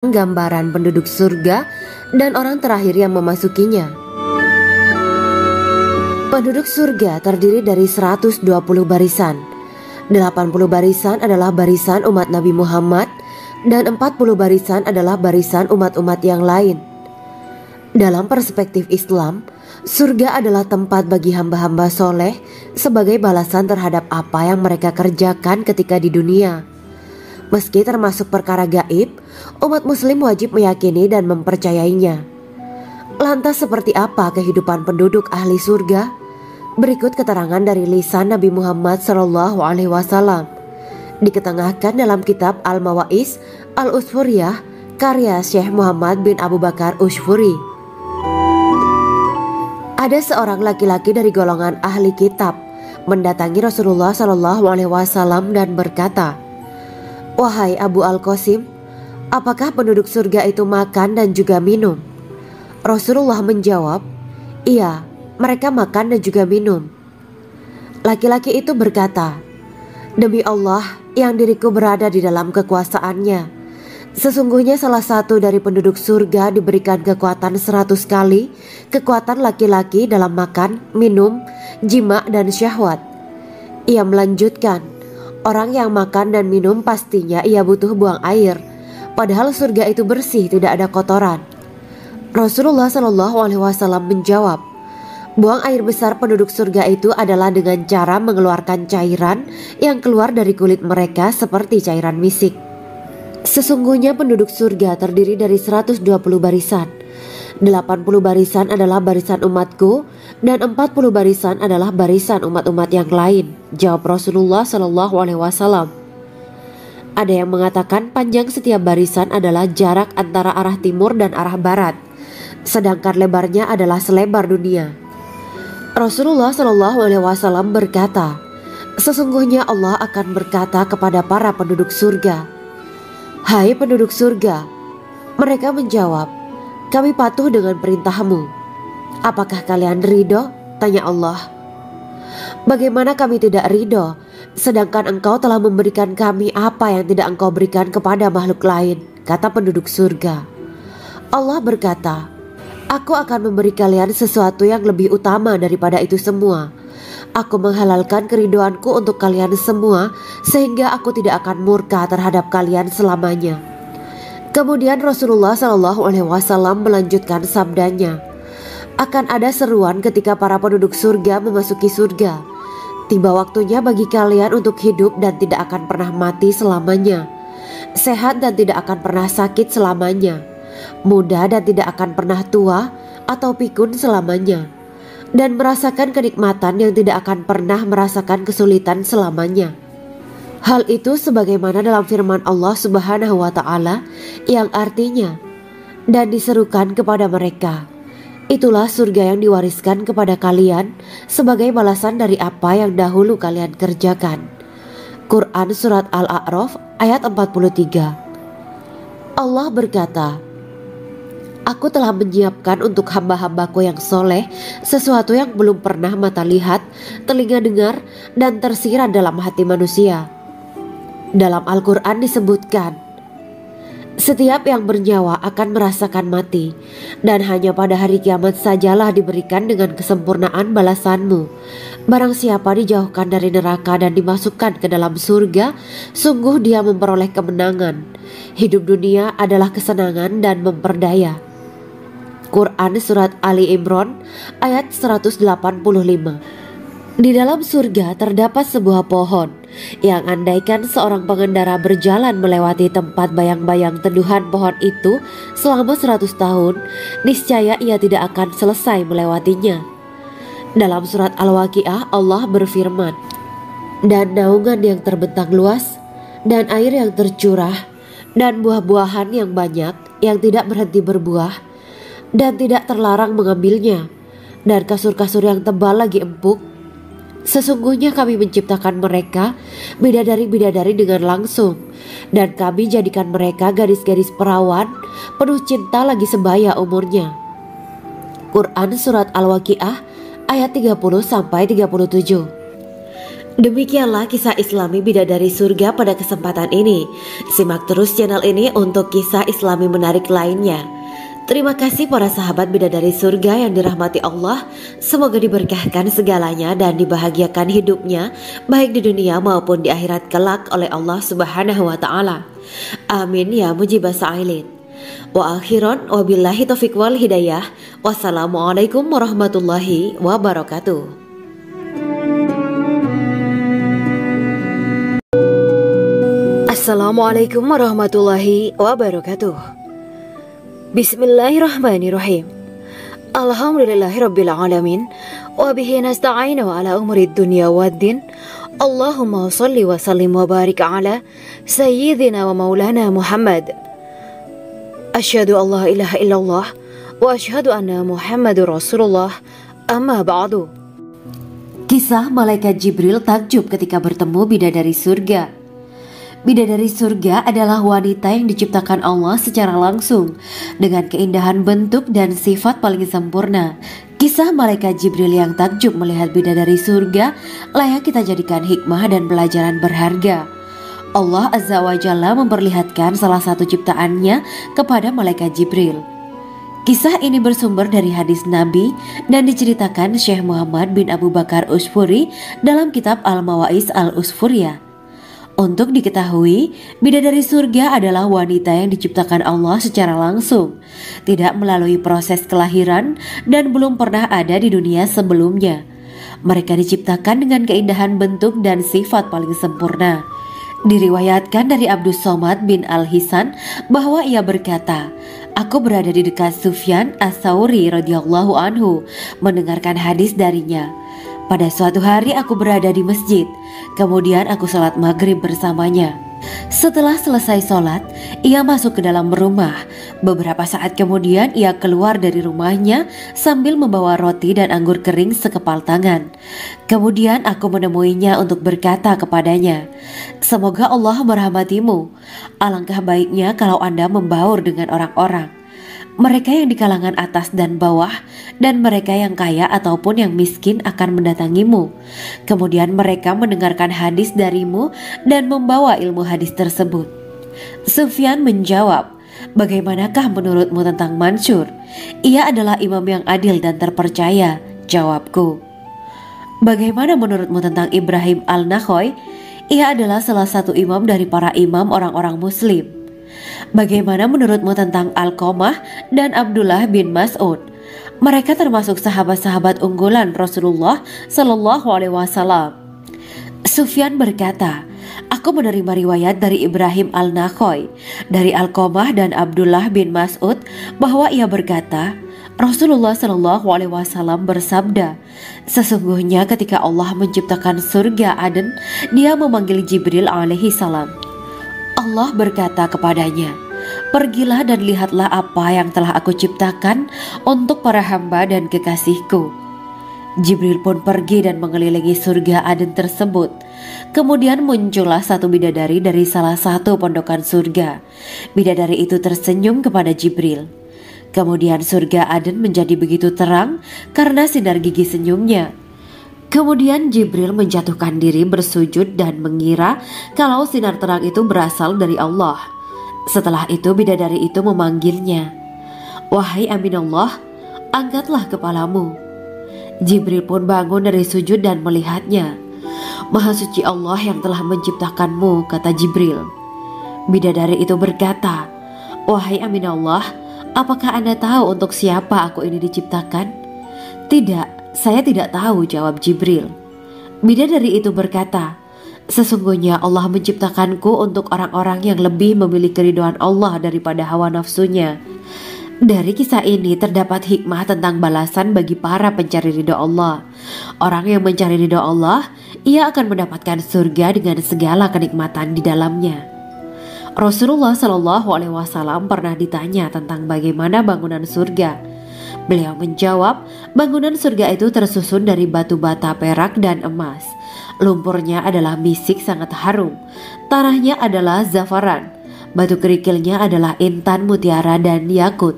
gambaran penduduk surga dan orang terakhir yang memasukinya. Penduduk surga terdiri dari 120 barisan. 80 barisan adalah barisan umat Nabi Muhammad dan 40 barisan adalah barisan umat-umat yang lain. Dalam perspektif Islam, surga adalah tempat bagi hamba-hamba soleh sebagai balasan terhadap apa yang mereka kerjakan ketika di dunia. Meski termasuk perkara gaib, umat muslim wajib meyakini dan mempercayainya. Lantas seperti apa kehidupan penduduk ahli surga? Berikut keterangan dari lisan Nabi Muhammad SAW, diketengahkan dalam kitab Al-Mawaiz Al-Usfuriyah karya Syekh Muhammad bin Abu Bakar Usfuri. Ada seorang laki-laki dari golongan ahli kitab mendatangi Rasulullah SAW dan berkata, "Wahai Abu Al-Qasim, apakah penduduk surga itu makan dan juga minum?" Rasulullah menjawab, "Iya, mereka makan dan juga minum." Laki-laki itu berkata, "Demi Allah yang diriku berada di dalam kekuasaannya, sesungguhnya salah satu dari penduduk surga diberikan kekuatan 100 kali kekuatan laki-laki dalam makan, minum, jima dan syahwat." Ia melanjutkan, "Orang yang makan dan minum pastinya ia butuh buang air, padahal surga itu bersih, tidak ada kotoran." Rasulullah SAW menjawab, "Buang air besar penduduk surga itu adalah dengan cara mengeluarkan cairan yang keluar dari kulit mereka seperti cairan misik." Sesungguhnya penduduk surga terdiri dari 120 barisan. 80 barisan adalah barisan umatku dan 40 barisan adalah barisan umat-umat yang lain, jawab Rasulullah SAW. Ada yang mengatakan panjang setiap barisan adalah jarak antara arah timur dan arah barat, sedangkan lebarnya adalah selebar dunia. Rasulullah SAW berkata, "Sesungguhnya Allah akan berkata kepada para penduduk surga, 'Hai penduduk surga,' mereka menjawab, 'Kami patuh dengan perintahmu.' 'Apakah kalian ridho?' tanya Allah. 'Bagaimana kami tidak ridho, sedangkan engkau telah memberikan kami apa yang tidak engkau berikan kepada makhluk lain,' kata penduduk surga. Allah berkata, 'Aku akan memberi kalian sesuatu yang lebih utama daripada itu semua. Aku menghalalkan keridoanku untuk kalian semua sehingga aku tidak akan murka terhadap kalian selamanya.'" Kemudian Rasulullah SAW melanjutkan sabdanya, "Akan ada seruan ketika para penduduk surga memasuki surga. Tiba waktunya bagi kalian untuk hidup dan tidak akan pernah mati selamanya, sehat dan tidak akan pernah sakit selamanya, muda dan tidak akan pernah tua atau pikun selamanya, dan merasakan kenikmatan yang tidak akan pernah merasakan kesulitan selamanya." Hal itu sebagaimana dalam firman Allah Subhanahu wa Ta'ala yang artinya, "Dan diserukan kepada mereka, itulah surga yang diwariskan kepada kalian sebagai balasan dari apa yang dahulu kalian kerjakan." Quran Surat Al-A'raf ayat 43. Allah berkata, "Aku telah menyiapkan untuk hamba-hambaku yang soleh sesuatu yang belum pernah mata lihat, telinga dengar, dan tersirat dalam hati manusia." Dalam Al-Quran disebutkan, "Setiap yang bernyawa akan merasakan mati, dan hanya pada hari kiamat sajalah diberikan dengan kesempurnaan balasanmu. Barang siapa dijauhkan dari neraka dan dimasukkan ke dalam surga, sungguh dia memperoleh kemenangan. Hidup dunia adalah kesenangan dan memperdaya." Quran Surat Ali Imran ayat 185. Di dalam surga terdapat sebuah pohon yang andaikan seorang pengendara berjalan melewati tempat bayang-bayang teduhan pohon itu selama 100 tahun, niscaya ia tidak akan selesai melewatinya. Dalam surat Al-Waqiah Allah berfirman, "Dan naungan yang terbentang luas, dan air yang tercurah, dan buah-buahan yang banyak yang tidak berhenti berbuah, dan tidak terlarang mengambilnya, dan kasur-kasur yang tebal lagi empuk. Sesungguhnya kami menciptakan mereka bidadari-bidadari dengan langsung, dan kami jadikan mereka gadis-gadis perawan penuh cinta lagi sebaya umurnya." Quran Surat Al-Waqiah ayat 30-37. Demikianlah kisah Islami Bidadari Surga pada kesempatan ini. Simak terus channel ini untuk kisah Islami menarik lainnya. Terima kasih para sahabat Bidadari Surga yang dirahmati Allah. Semoga diberkahkan segalanya dan dibahagiakan hidupnya, baik di dunia maupun di akhirat kelak oleh Allah Subhanahu wa Ta'ala. Amin ya mujibah sa'ilin. Wa akhiran wabillahi taufiq wal hidayah. Wassalamualaikum warahmatullahi wabarakatuh. Assalamualaikum warahmatullahi wabarakatuh. Bismillahirrahmanirrahim. Alhamdulillahirabbil alamin wa bihi nasta'inu ala umurid dunya waddin. Allahumma shalli wa sallim wa barik ala sayyidina wa maulana Muhammad. Asyhadu an la ilaha illallah wa asyhadu anna Muhammadur Rasulullah. Amma ba'du. Kisah malaikat Jibril takjub ketika bertemu bidadari surga. Bidadari surga adalah wanita yang diciptakan Allah secara langsung dengan keindahan bentuk dan sifat paling sempurna. Kisah malaikat Jibril yang takjub melihat bidadari surga layak kita jadikan hikmah dan pelajaran berharga. Allah Azza wa Jalla memperlihatkan salah satu ciptaannya kepada malaikat Jibril. Kisah ini bersumber dari hadis Nabi dan diceritakan Syekh Muhammad bin Abu Bakar Usfuri dalam kitab Al-Mawaiz Al-Usfuriyah. Untuk diketahui, bidadari surga adalah wanita yang diciptakan Allah secara langsung, tidak melalui proses kelahiran dan belum pernah ada di dunia sebelumnya. Mereka diciptakan dengan keindahan bentuk dan sifat paling sempurna. Diriwayatkan dari Abdus Somad bin Al-Hisan bahwa ia berkata, "Aku berada di dekat Sufyan As-Sauri radhiyallahu anhu mendengarkan hadis darinya. Pada suatu hari aku berada di masjid, kemudian aku sholat maghrib bersamanya. Setelah selesai sholat, ia masuk ke dalam rumah. Beberapa saat kemudian ia keluar dari rumahnya sambil membawa roti dan anggur kering sekepal tangan. Kemudian aku menemuinya untuk berkata kepadanya, 'Semoga Allah merahmatimu. Alangkah baiknya kalau Anda membaur dengan orang-orang. Mereka yang di kalangan atas dan bawah dan mereka yang kaya ataupun yang miskin akan mendatangimu. Kemudian mereka mendengarkan hadis darimu dan membawa ilmu hadis tersebut.' Sufyan menjawab, 'Bagaimanakah menurutmu tentang Mansur? Ia adalah imam yang adil dan terpercaya.' Jawabku. 'Bagaimana menurutmu tentang Ibrahim Al-Nakhoy? Ia adalah salah satu imam dari para imam orang-orang muslim.' 'Bagaimana menurutmu tentang Alqamah dan Abdullah bin Mas'ud? Mereka termasuk sahabat-sahabat unggulan Rasulullah Sallallahu Alaihi Wasallam.' Sufyan berkata, 'Aku menerima riwayat dari Ibrahim Al-Nakhoy, dari Alqamah dan Abdullah bin Mas'ud bahwa ia berkata, Rasulullah Sallallahu Alaihi Wasallam bersabda, sesungguhnya ketika Allah menciptakan surga Aden, Dia memanggil Jibril alaihi salam. Allah berkata kepadanya, pergilah dan lihatlah apa yang telah aku ciptakan untuk para hamba dan kekasihku. Jibril pun pergi dan mengelilingi surga Aden tersebut. Kemudian muncullah satu bidadari dari salah satu pondokan surga. Bidadari itu tersenyum kepada Jibril. Kemudian surga Aden menjadi begitu terang karena sinar gigi senyumnya. Kemudian Jibril menjatuhkan diri bersujud dan mengira kalau sinar terang itu berasal dari Allah. Setelah itu bidadari itu memanggilnya, wahai Aminullah, angkatlah kepalamu. Jibril pun bangun dari sujud dan melihatnya. Maha suci Allah yang telah menciptakanmu, kata Jibril. Bidadari itu berkata, wahai Aminullah, apakah Anda tahu untuk siapa aku ini diciptakan? Tidak. Saya tidak tahu, jawab Jibril. Bidadari itu berkata, sesungguhnya Allah menciptakanku untuk orang-orang yang lebih memilih keridhaan Allah daripada hawa nafsunya. Dari kisah ini terdapat hikmah tentang balasan bagi para pencari ridha Allah. Orang yang mencari ridha Allah, ia akan mendapatkan surga dengan segala kenikmatan di dalamnya. Rasulullah Shallallahu Alaihi Wasallam pernah ditanya tentang bagaimana bangunan surga. Beliau menjawab, bangunan surga itu tersusun dari batu bata, perak, dan emas. Lumpurnya adalah misik sangat harum. Tanahnya adalah zafaran. Batu kerikilnya adalah intan, mutiara, dan yakut.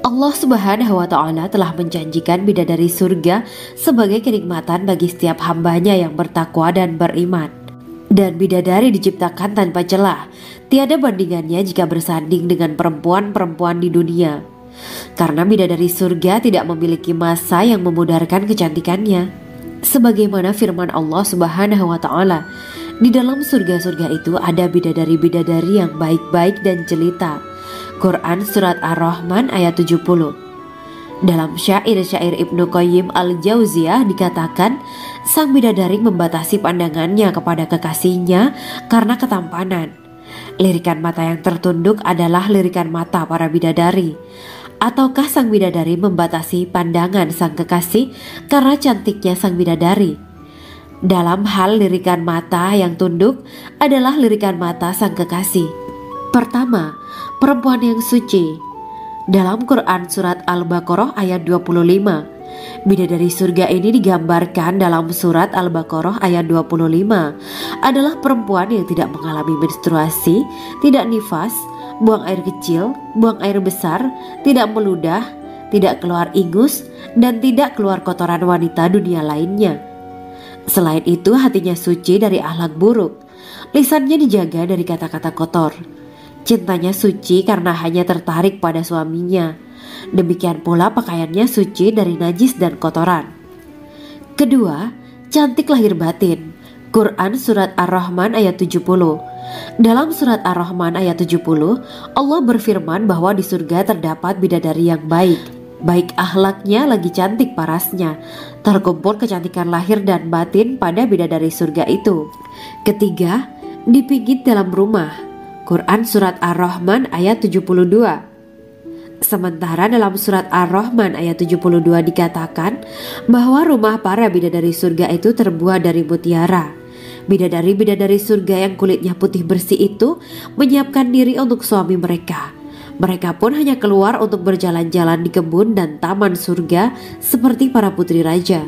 Allah Subhanahu wa Ta'ala telah menjanjikan bidadari surga sebagai kenikmatan bagi setiap hambanya yang bertakwa dan beriman. Dan bidadari diciptakan tanpa celah, tiada bandingannya jika bersanding dengan perempuan-perempuan di dunia. Karena bidadari surga tidak memiliki masa yang memudarkan kecantikannya. Sebagaimana firman Allah Subhanahu wa Ta'ala, di dalam surga-surga itu ada bidadari-bidadari yang baik-baik dan jelita. Quran Surat Ar-Rahman ayat 70. Dalam syair-syair Ibnu Qayyim Al-Jauziyah dikatakan, sang bidadari membatasi pandangannya kepada kekasihnya karena ketampanan. Lirikan mata yang tertunduk adalah lirikan mata para bidadari. Ataukah sang bidadari membatasi pandangan sang kekasih karena cantiknya sang bidadari? Dalam hal lirikan mata yang tunduk adalah lirikan mata sang kekasih. Pertama, perempuan yang suci. Dalam Quran Surat Al-Baqarah ayat 25, bidadari surga ini digambarkan dalam Surat Al-Baqarah ayat 25 adalah perempuan yang tidak mengalami menstruasi, tidak nifas, buang air kecil, buang air besar, tidak meludah, tidak keluar ingus, dan tidak keluar kotoran wanita dunia lainnya. Selain itu, hatinya suci dari akhlak buruk, lisannya dijaga dari kata-kata kotor. Cintanya suci karena hanya tertarik pada suaminya. Demikian pula pakaiannya suci dari najis dan kotoran. Kedua, cantik lahir batin. Quran Surat Ar-Rahman ayat 70. Dalam Surat Ar-Rahman ayat 70, Allah berfirman bahwa di surga terdapat bidadari yang baik. Baik akhlaknya lagi cantik parasnya. Terkumpul kecantikan lahir dan batin pada bidadari surga itu. Ketiga, dipijit dalam rumah. Quran Surat Ar-Rahman ayat 72. Sementara dalam Surat Ar-Rahman ayat 72 dikatakan bahwa rumah para bidadari surga itu terbuat dari mutiara. Bidadari-bidadari surga yang kulitnya putih bersih itu menyiapkan diri untuk suami mereka. Mereka pun hanya keluar untuk berjalan-jalan di kebun dan taman surga seperti para putri raja.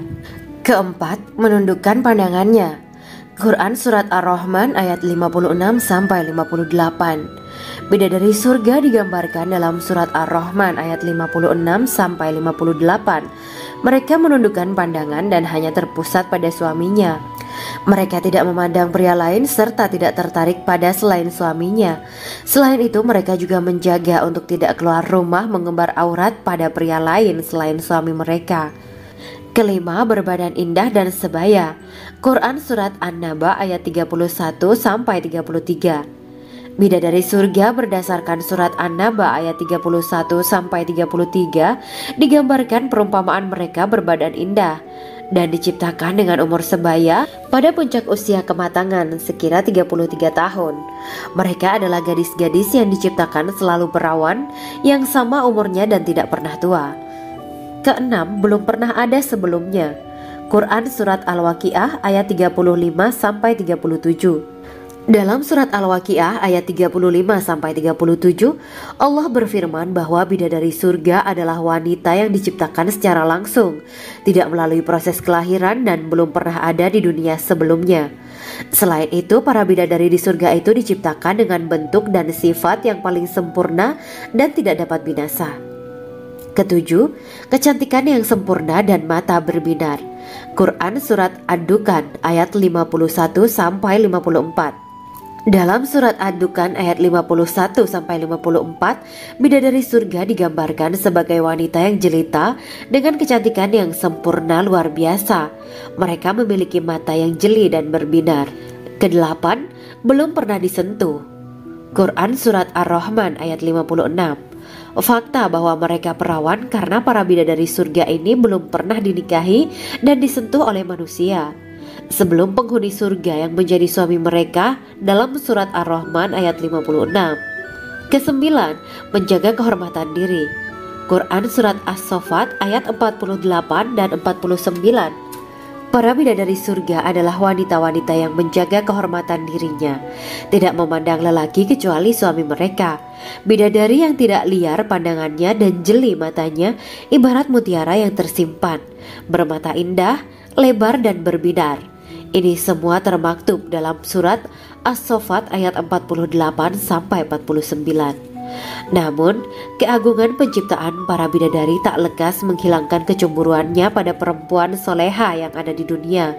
Keempat, menundukkan pandangannya. Quran Surat Ar-Rahman ayat 56-58. Bidadari surga digambarkan dalam Surat Ar-Rahman ayat 56-58. Mereka menundukkan pandangan dan hanya terpusat pada suaminya. Mereka tidak memandang pria lain serta tidak tertarik pada selain suaminya. Selain itu, mereka juga menjaga untuk tidak keluar rumah mengembar aurat pada pria lain selain suami mereka. Kelima, berbadan indah dan sebaya. Quran Surat An-Naba ayat 31-33. Bidadari surga berdasarkan Surat An-Naba ayat 31-33 digambarkan perumpamaan mereka berbadan indah dan diciptakan dengan umur sebaya pada puncak usia kematangan sekira 33 tahun. Mereka adalah gadis-gadis yang diciptakan selalu perawan, yang sama umurnya dan tidak pernah tua. Keenam, belum pernah ada sebelumnya. Quran Surat Al-Waqiah ayat 35-37. Dalam Surat Al-Waqiah ayat 35-37, Allah berfirman bahwa bidadari surga adalah wanita yang diciptakan secara langsung, tidak melalui proses kelahiran dan belum pernah ada di dunia sebelumnya. Selain itu, para bidadari di surga itu diciptakan dengan bentuk dan sifat yang paling sempurna dan tidak dapat binasa. Ketujuh, kecantikan yang sempurna dan mata berbinar. Quran Surat Ad-Dukhan ayat 51-54. Dalam Surat Ad-Dukhan ayat 51-54, bidadari surga digambarkan sebagai wanita yang jelita dengan kecantikan yang sempurna luar biasa. Mereka memiliki mata yang jeli dan berbinar. Kedelapan, belum pernah disentuh. Quran Surat Ar-Rahman ayat 56. Fakta bahwa mereka perawan karena para bidadari surga ini belum pernah dinikahi dan disentuh oleh manusia sebelum penghuni surga yang menjadi suami mereka dalam Surat Ar-Rahman ayat 56. Kesembilan, menjaga kehormatan diri. Quran Surat As-Saffat ayat 48 dan 49. Para bidadari surga adalah wanita-wanita yang menjaga kehormatan dirinya, tidak memandang lelaki kecuali suami mereka. Bidadari yang tidak liar pandangannya dan jeli matanya ibarat mutiara yang tersimpan, bermata indah, lebar dan berbinar. Ini semua termaktub dalam Surat As-Saffat ayat 48-49. Namun, keagungan penciptaan para bidadari tak lekas menghilangkan kecemburuannya pada perempuan soleha yang ada di dunia.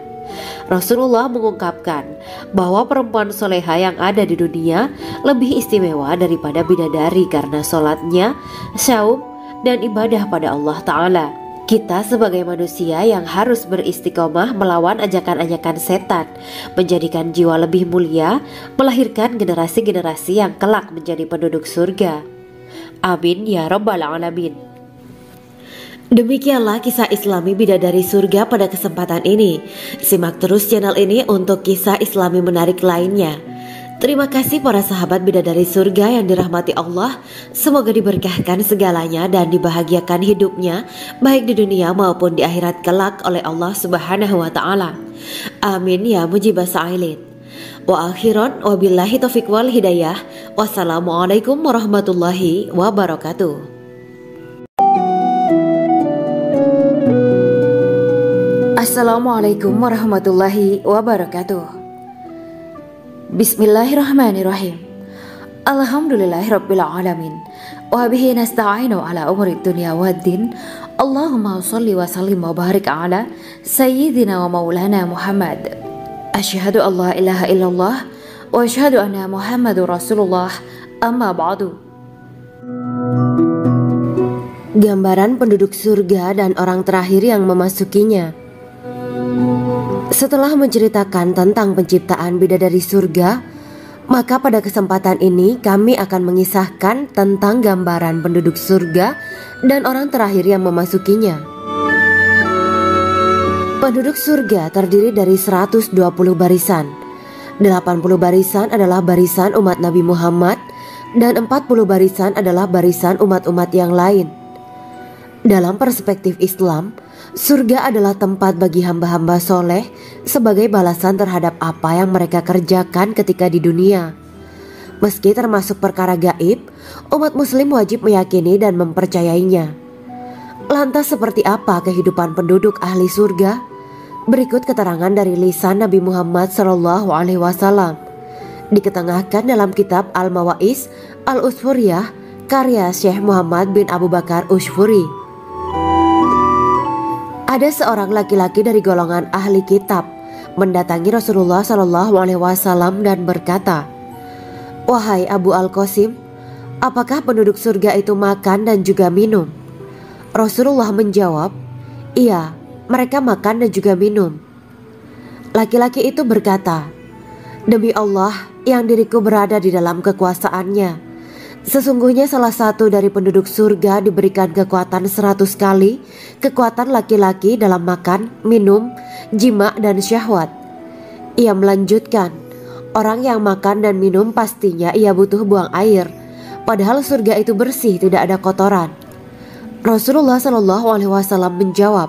Rasulullah mengungkapkan bahwa perempuan soleha yang ada di dunia lebih istimewa daripada bidadari karena sholatnya, saum, dan ibadah pada Allah Ta'ala. Kita sebagai manusia yang harus beristiqomah melawan ajakan-ajakan setan, menjadikan jiwa lebih mulia, melahirkan generasi-generasi yang kelak menjadi penduduk surga. Amin ya Rabbal Alamin. Demikianlah kisah Islami bidadari surga pada kesempatan ini. Simak terus channel ini untuk kisah Islami menarik lainnya. Terima kasih para sahabat bidadari surga yang dirahmati Allah. Semoga diberkahkan segalanya dan dibahagiakan hidupnya, baik di dunia maupun di akhirat kelak oleh Allah Subhanahu wa Ta'ala. Amin ya mujibas sa'ilin. Wa akhiran wabillahi taufiq wal hidayah. Wassalamualaikum warahmatullahi wabarakatuh. Assalamualaikum warahmatullahi wabarakatuh. Bismillahirrahmanirrahim. Alhamdulillahirabbil alamin. Wa bihi nasta'inu ala umuri dunya waddin. Allahumma shalli wa sallim wa barik ala sayyidina wa maulana Muhammad. Asyhadu an la ilaha illallah wa asyhadu anna Muhammadur Rasulullah, amma ba'du. Gambaran penduduk surga dan orang terakhir yang memasukinya. Setelah menceritakan tentang penciptaan bidadari surga, maka pada kesempatan ini kami akan mengisahkan tentang gambaran penduduk surga dan orang terakhir yang memasukinya. Penduduk surga terdiri dari 120 barisan. 80 barisan adalah barisan umat Nabi Muhammad dan 40 barisan adalah barisan umat-umat yang lain. Dalam perspektif Islam, surga adalah tempat bagi hamba-hamba soleh sebagai balasan terhadap apa yang mereka kerjakan ketika di dunia. Meski termasuk perkara gaib, umat muslim wajib meyakini dan mempercayainya. Lantas seperti apa kehidupan penduduk ahli surga? Berikut keterangan dari lisan Nabi Muhammad SAW, diketengahkan dalam kitab Al-Mawaiz Al-Usfuriyah karya Syekh Muhammad bin Abu Bakar Usfuri. Ada seorang laki-laki dari golongan ahli kitab mendatangi Rasulullah SAW dan berkata, "Wahai Abu Al-Qasim, apakah penduduk surga itu makan dan juga minum?" Rasulullah menjawab, "Iya, mereka makan dan juga minum." Laki-laki itu berkata, "Demi Allah yang diriku berada di dalam kekuasaannya, sesungguhnya salah satu dari penduduk surga diberikan kekuatan 100 kali kekuatan laki-laki dalam makan, minum, jima, dan syahwat." Ia melanjutkan, "Orang yang makan dan minum pastinya ia butuh buang air, padahal surga itu bersih, tidak ada kotoran." Rasulullah SAW menjawab,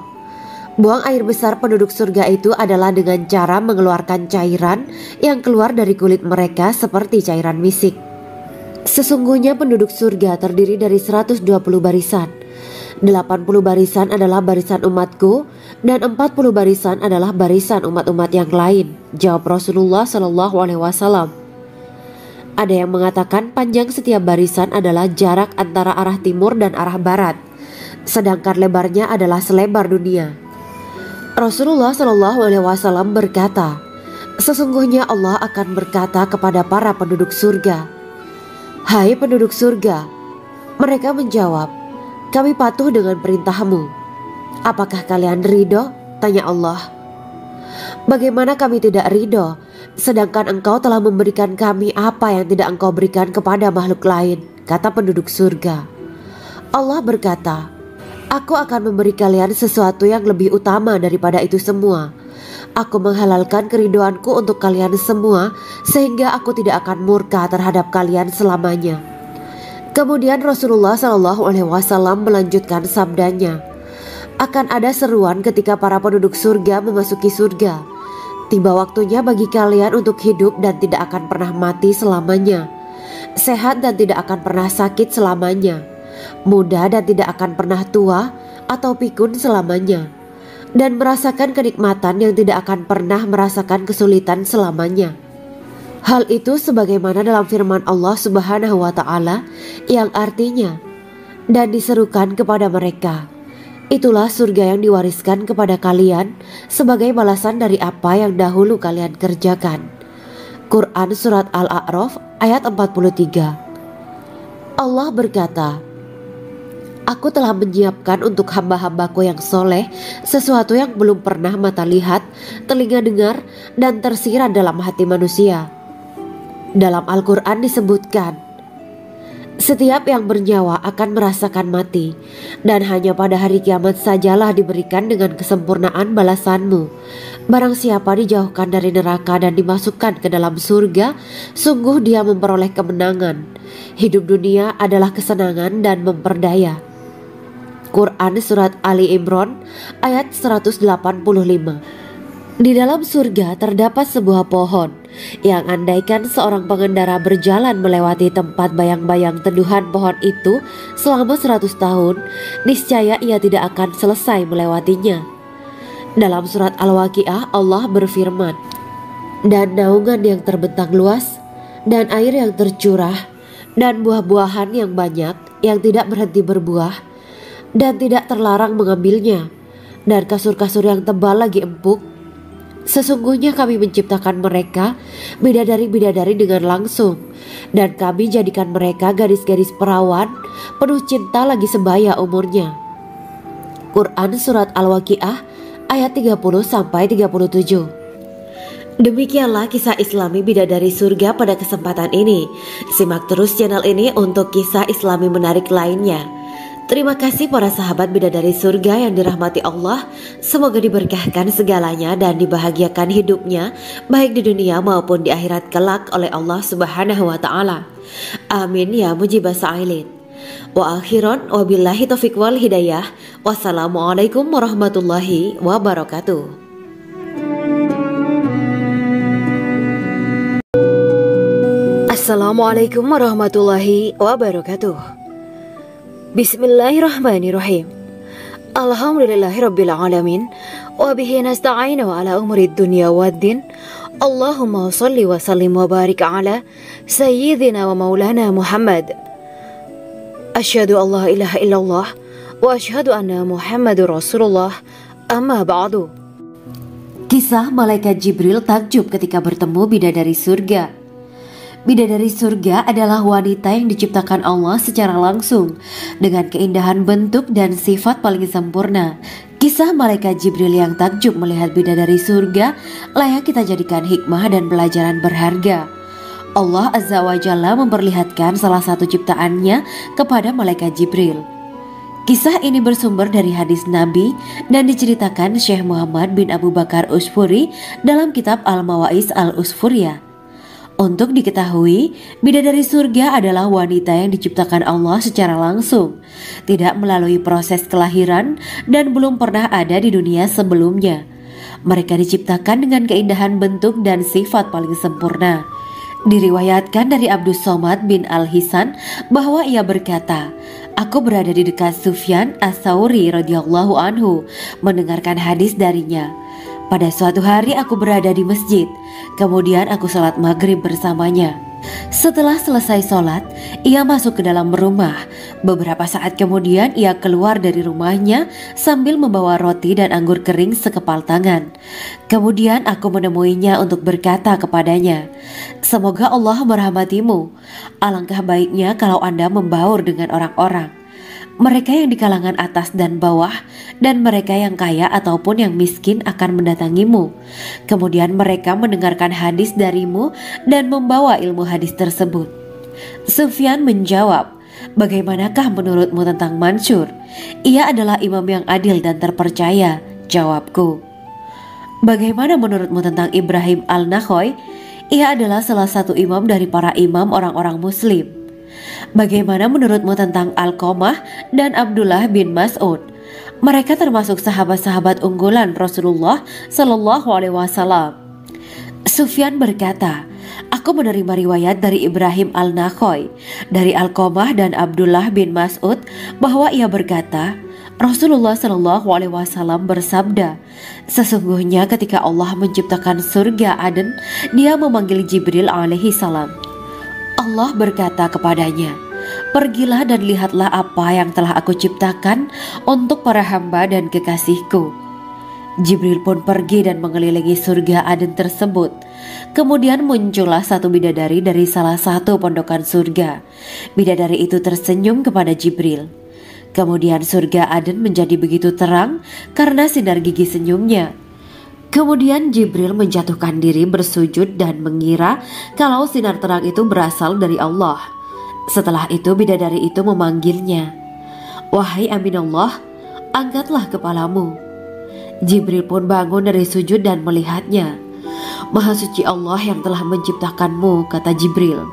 "Buang air besar penduduk surga itu adalah dengan cara mengeluarkan cairan yang keluar dari kulit mereka seperti cairan misik." Sesungguhnya penduduk surga terdiri dari 120 barisan. 80 barisan adalah barisan umatku dan 40 barisan adalah barisan umat-umat yang lain, jawab Rasulullah SAW. Ada yang mengatakan panjang setiap barisan adalah jarak antara arah timur dan arah barat, sedangkan lebarnya adalah selebar dunia. Rasulullah SAW berkata, "Sesungguhnya Allah akan berkata kepada para penduduk surga, 'Hai penduduk surga,' mereka menjawab, 'Kami patuh dengan perintahmu.' 'Apakah kalian ridho?' tanya Allah. 'Bagaimana kami tidak ridho, sedangkan engkau telah memberikan kami apa yang tidak engkau berikan kepada makhluk lain,' kata penduduk surga. Allah berkata, 'Aku akan memberi kalian sesuatu yang lebih utama daripada itu semua. Aku menghalalkan keridoanku untuk kalian semua sehingga aku tidak akan murka terhadap kalian selamanya.'" Kemudian Rasulullah SAW melanjutkan sabdanya, "Akan ada seruan ketika para penduduk surga memasuki surga. Tiba waktunya bagi kalian untuk hidup dan tidak akan pernah mati selamanya, sehat dan tidak akan pernah sakit selamanya, muda dan tidak akan pernah tua atau pikun selamanya, dan merasakan kenikmatan yang tidak akan pernah merasakan kesulitan selamanya." Hal itu sebagaimana dalam firman Allah Subhanahu wa Ta'ala yang artinya, dan diserukan kepada mereka, itulah surga yang diwariskan kepada kalian sebagai balasan dari apa yang dahulu kalian kerjakan. Quran Surat Al-A'raf ayat 43. Allah berkata, Aku telah menyiapkan untuk hamba-hambaku yang soleh sesuatu yang belum pernah mata lihat, telinga dengar, dan tersirat dalam hati manusia. Dalam Al-Quran disebutkan, setiap yang bernyawa akan merasakan mati, dan hanya pada hari kiamat sajalah diberikan dengan kesempurnaan balasanmu. Barang siapa dijauhkan dari neraka dan dimasukkan ke dalam surga, sungguh dia memperoleh kemenangan. Hidup dunia adalah kesenangan dan memperdaya. Quran Surat Ali Imran ayat 185. Di dalam surga terdapat sebuah pohon yang andaikan seorang pengendara berjalan melewati tempat bayang-bayang teduhan pohon itu selama 100 tahun, niscaya ia tidak akan selesai melewatinya. Dalam surat Al-Waqiah Allah berfirman, dan naungan yang terbentang luas, dan air yang tercurah, dan buah-buahan yang banyak yang tidak berhenti berbuah, dan tidak terlarang mengambilnya, dan kasur-kasur yang tebal lagi empuk. Sesungguhnya kami menciptakan mereka bidadari-bidadari dengan langsung, dan kami jadikan mereka gadis-gadis perawan penuh cinta lagi sebaya umurnya. Quran Surat Al-Waqiah ayat 30-37. Demikianlah kisah Islami bidadari surga pada kesempatan ini. Simak terus channel ini untuk kisah Islami menarik lainnya. Terima kasih para sahabat bidadari surga yang dirahmati Allah. Semoga diberkahkan segalanya dan dibahagiakan hidupnya, baik di dunia maupun di akhirat kelak oleh Allah Subhanahu wa Ta'ala. Amin ya mujibah sa'ilin. Wa akhiran wabillahi taufiq wal hidayah. Wassalamualaikum warahmatullahi wabarakatuh. Assalamualaikum warahmatullahi wabarakatuh. Bismillahirrahmanirrahim. Alhamdulillahirabbil alamin wa bihi nasta'inu ala umuri dunya waddin. Allahumma shalli wa sallim wa barik ala sayyidina wa maulana Muhammad. Asyhadu an la ilaha illallah wa asyhadu anna Muhammadur Rasulullah. Amma ba'du. Kisah malaikat Jibril takjub ketika bertemu bidadari surga. Bidadari surga adalah wanita yang diciptakan Allah secara langsung dengan keindahan bentuk dan sifat paling sempurna. Kisah malaikat Jibril yang takjub melihat bidadari surga layak kita jadikan hikmah dan pelajaran berharga. Allah Azza wa Jalla memperlihatkan salah satu ciptaannya kepada malaikat Jibril. Kisah ini bersumber dari hadis Nabi dan diceritakan Syekh Muhammad bin Abu Bakar Usfuri dalam kitab Al-Mawaiz Al-Usfuriyah. Untuk diketahui, bidadari surga adalah wanita yang diciptakan Allah secara langsung, tidak melalui proses kelahiran dan belum pernah ada di dunia sebelumnya. Mereka diciptakan dengan keindahan bentuk dan sifat paling sempurna. Diriwayatkan dari Abdus Somad bin Al-Hisan bahwa ia berkata, aku berada di dekat Sufyan As-Sauri radhiyallahu anhu mendengarkan hadis darinya. Pada suatu hari aku berada di masjid, kemudian aku sholat maghrib bersamanya. Setelah selesai sholat, ia masuk ke dalam rumah. Beberapa saat kemudian ia keluar dari rumahnya sambil membawa roti dan anggur kering sekepal tangan. Kemudian aku menemuinya untuk berkata kepadanya, semoga Allah merahmatimu. Alangkah baiknya kalau Anda membaur dengan orang-orang. Mereka yang di kalangan atas dan bawah, dan mereka yang kaya ataupun yang miskin akan mendatangimu. Kemudian mereka mendengarkan hadis darimu dan membawa ilmu hadis tersebut. Sufyan menjawab, bagaimanakah menurutmu tentang Mansur? Ia adalah imam yang adil dan terpercaya. Jawabku. Bagaimana menurutmu tentang Ibrahim Al-Nakhoy? Ia adalah salah satu imam dari para imam orang-orang muslim. Bagaimana menurutmu tentang Alqamah dan Abdullah bin Mas'ud? Mereka termasuk sahabat-sahabat unggulan Rasulullah Sallallahu Alaihi Wasallam. Sufyan berkata, aku menerima riwayat dari Ibrahim Al-Nakhoy, dari Alqamah dan Abdullah bin Mas'ud bahwa ia berkata, Rasulullah Shallallahu Alaihi Wasallam bersabda, sesungguhnya ketika Allah menciptakan surga Aden, Dia memanggil Jibril alaihi salam. Allah berkata kepadanya, pergilah dan lihatlah apa yang telah aku ciptakan untuk para hamba dan kekasihku. Jibril pun pergi dan mengelilingi surga Aden tersebut. Kemudian muncullah satu bidadari dari salah satu pondokan surga. Bidadari itu tersenyum kepada Jibril. Kemudian surga Aden menjadi begitu terang karena sinar gigi senyumnya. Kemudian Jibril menjatuhkan diri bersujud dan mengira kalau sinar terang itu berasal dari Allah. Setelah itu bidadari itu memanggilnya, wahai Aminullah, angkatlah kepalamu. Jibril pun bangun dari sujud dan melihatnya. Maha suci Allah yang telah menciptakanmu, kata Jibril.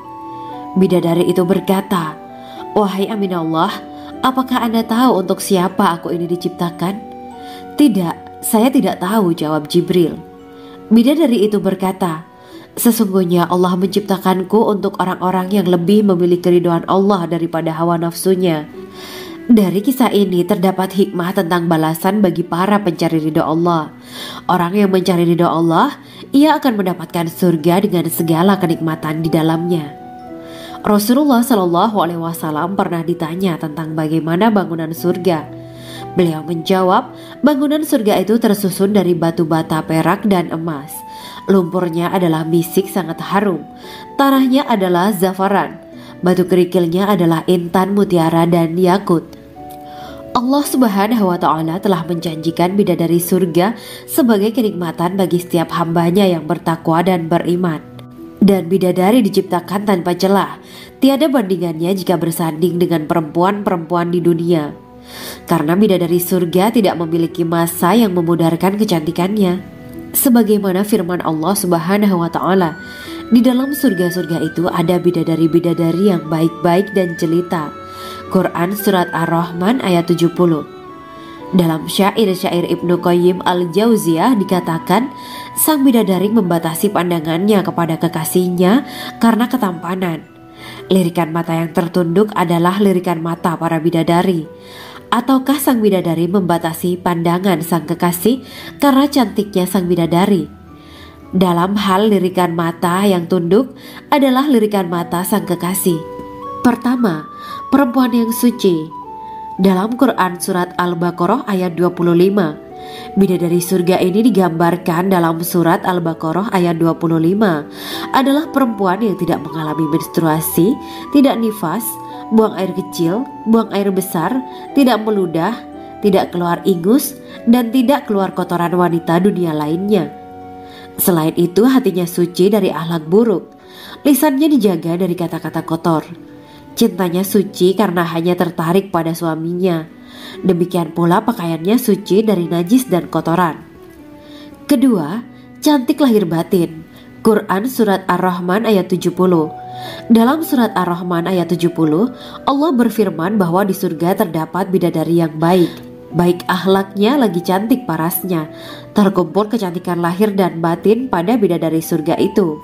Bidadari itu berkata, wahai Aminullah, apakah Anda tahu untuk siapa aku ini diciptakan? Tidak, saya tidak tahu, jawab Jibril. Bidadari itu berkata, sesungguhnya Allah menciptakanku untuk orang-orang yang lebih memilih keridhaan Allah daripada hawa nafsunya. Dari kisah ini terdapat hikmah tentang balasan bagi para pencari ridho Allah. Orang yang mencari ridho Allah, ia akan mendapatkan surga dengan segala kenikmatan di dalamnya. Rasulullah Shallallahu Alaihi Wasallam pernah ditanya tentang bagaimana bangunan surga. Beliau menjawab, bangunan surga itu tersusun dari batu bata, perak, dan emas. Lumpurnya adalah misik sangat harum, tanahnya adalah zafaran, batu kerikilnya adalah intan, mutiara, dan yakut. Allah Subhanahu wa Ta'ala telah menjanjikan bidadari surga sebagai kenikmatan bagi setiap hambanya yang bertakwa dan beriman. Dan bidadari diciptakan tanpa celah, tiada bandingannya jika bersanding dengan perempuan-perempuan di dunia. Karena bidadari surga tidak memiliki masa yang memudarkan kecantikannya. Sebagaimana firman Allah Subhanahu wa Ta'ala, di dalam surga-surga itu ada bidadari-bidadari yang baik-baik dan jelita. Quran Surat Ar-Rahman ayat 70. Dalam syair-syair Ibnu Qayyim Al-Jauziyah dikatakan, sang bidadari membatasi pandangannya kepada kekasihnya karena ketampanan. Lirikan mata yang tertunduk adalah lirikan mata para bidadari. Ataukah sang bidadari membatasi pandangan sang kekasih karena cantiknya sang bidadari? Dalam hal lirikan mata yang tunduk adalah lirikan mata sang kekasih. Pertama, perempuan yang suci. Dalam Quran Surat Al-Baqarah ayat 25, bidadari surga ini digambarkan dalam Surat Al-Baqarah ayat 25 adalah perempuan yang tidak mengalami menstruasi, tidak nifas, buang air kecil, buang air besar, tidak meludah, tidak keluar ingus, dan tidak keluar kotoran wanita dunia lainnya. Selain itu, hatinya suci dari akhlak buruk, lisannya dijaga dari kata-kata kotor. Cintanya suci karena hanya tertarik pada suaminya. Demikian pula pakaiannya suci dari najis dan kotoran. Kedua, cantik lahir batin. Quran Surat Ar-Rahman ayat 70. Dalam Surat Ar-Rahman ayat 70, Allah berfirman bahwa di surga terdapat bidadari yang baik. Baik akhlaknya lagi cantik parasnya. Terkumpul kecantikan lahir dan batin pada bidadari surga itu.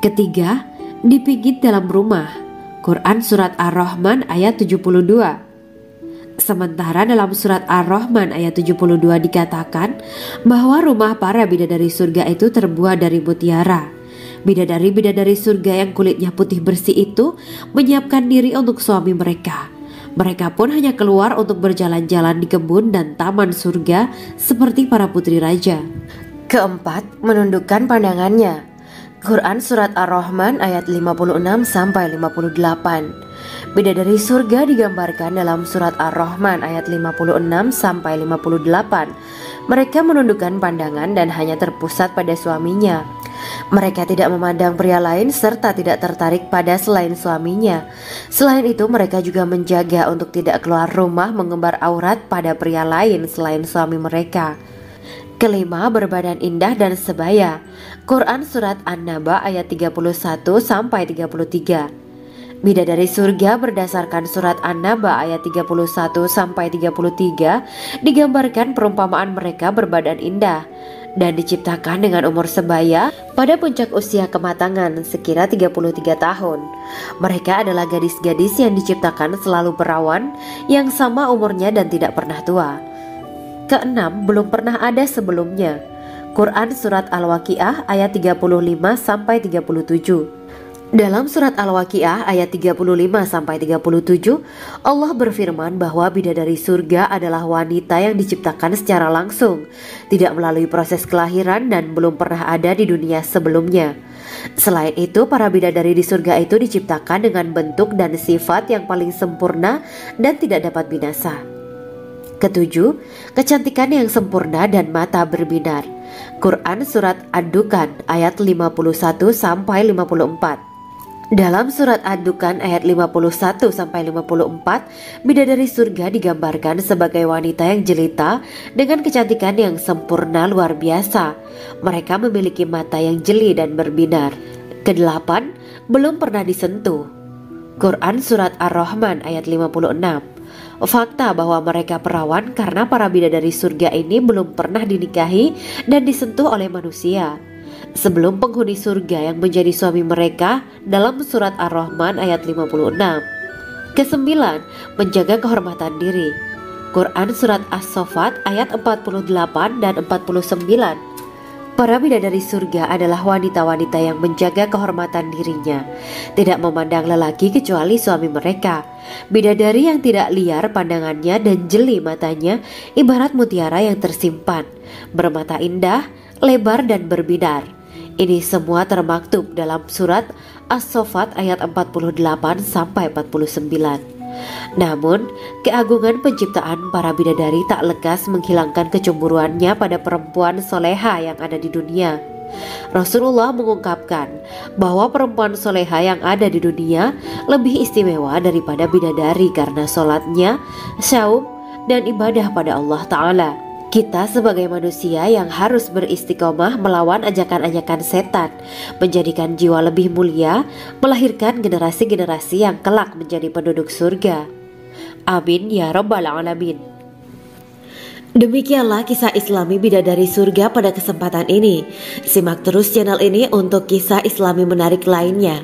Ketiga, dipijit dalam rumah. Quran Surat Ar-Rahman ayat 72. Sementara dalam Surat Ar-Rahman ayat 72 dikatakan bahwa rumah para bidadari surga itu terbuat dari mutiara. Bidadari-bidadari surga yang kulitnya putih bersih itu menyiapkan diri untuk suami mereka. Mereka pun hanya keluar untuk berjalan-jalan di kebun dan taman surga seperti para putri raja. Keempat, menundukkan pandangannya. Quran Surat Ar-Rahman ayat 56-58. Bidadari surga digambarkan dalam Surat Ar-Rahman ayat 56-58. Mereka menundukkan pandangan dan hanya terpusat pada suaminya. Mereka tidak memandang pria lain serta tidak tertarik pada selain suaminya. Selain itu, mereka juga menjaga untuk tidak keluar rumah mengembar aurat pada pria lain selain suami mereka. Kelima, berbadan indah dan sebaya. Quran Surat An-Naba ayat 31-33. Bidadari surga berdasarkan Surat An-Naba ayat 31-33 digambarkan perumpamaan mereka berbadan indah. dan diciptakan dengan umur sebaya pada puncak usia kematangan sekira 33 tahun. Mereka adalah gadis-gadis yang diciptakan selalu perawan, yang sama umurnya dan tidak pernah tua. Keenam, belum pernah ada sebelumnya. Quran Surat Al-Waqiah ayat 35-37. Dalam surat Al-Waqiah ayat 35-37, Allah berfirman bahwa bidadari surga adalah wanita yang diciptakan secara langsung, tidak melalui proses kelahiran dan belum pernah ada di dunia sebelumnya. Selain itu, para bidadari di surga itu diciptakan dengan bentuk dan sifat yang paling sempurna dan tidak dapat binasa. Ketujuh, kecantikan yang sempurna dan mata berbinar. Quran Surat Ad-Dukhan ayat 51-54. Dalam surat Ad-Dukhan ayat 51-54, bidadari surga digambarkan sebagai wanita yang jelita dengan kecantikan yang sempurna luar biasa. Mereka memiliki mata yang jeli dan berbinar. Kedelapan, belum pernah disentuh. Quran Surat Ar-Rahman ayat 56. Fakta bahwa mereka perawan karena para bidadari surga ini belum pernah dinikahi dan disentuh oleh manusia sebelum penghuni surga yang menjadi suami mereka dalam surat Ar-Rahman ayat 56. Kesembilan, menjaga kehormatan diri. Quran Surat As-Saffat ayat 48 dan 49. Para bidadari surga adalah wanita-wanita yang menjaga kehormatan dirinya, tidak memandang lelaki kecuali suami mereka. Bidadari yang tidak liar pandangannya dan jeli matanya ibarat mutiara yang tersimpan, bermata indah, lebar dan berbinar. Ini semua termaktub dalam surat As-Saffat ayat 48-49. Namun, keagungan penciptaan para bidadari tak lekas menghilangkan kecemburuannya pada perempuan soleha yang ada di dunia. Rasulullah mengungkapkan bahwa perempuan soleha yang ada di dunia lebih istimewa daripada bidadari karena sholatnya, syaum, dan ibadah pada Allah Ta'ala. Kita sebagai manusia yang harus beristiqomah melawan ajakan-ajakan setan, menjadikan jiwa lebih mulia, melahirkan generasi-generasi yang kelak menjadi penduduk surga. Amin ya Rabbal Alamin. Demikianlah kisah Islami bidadari surga pada kesempatan ini. Simak terus channel ini untuk kisah Islami menarik lainnya.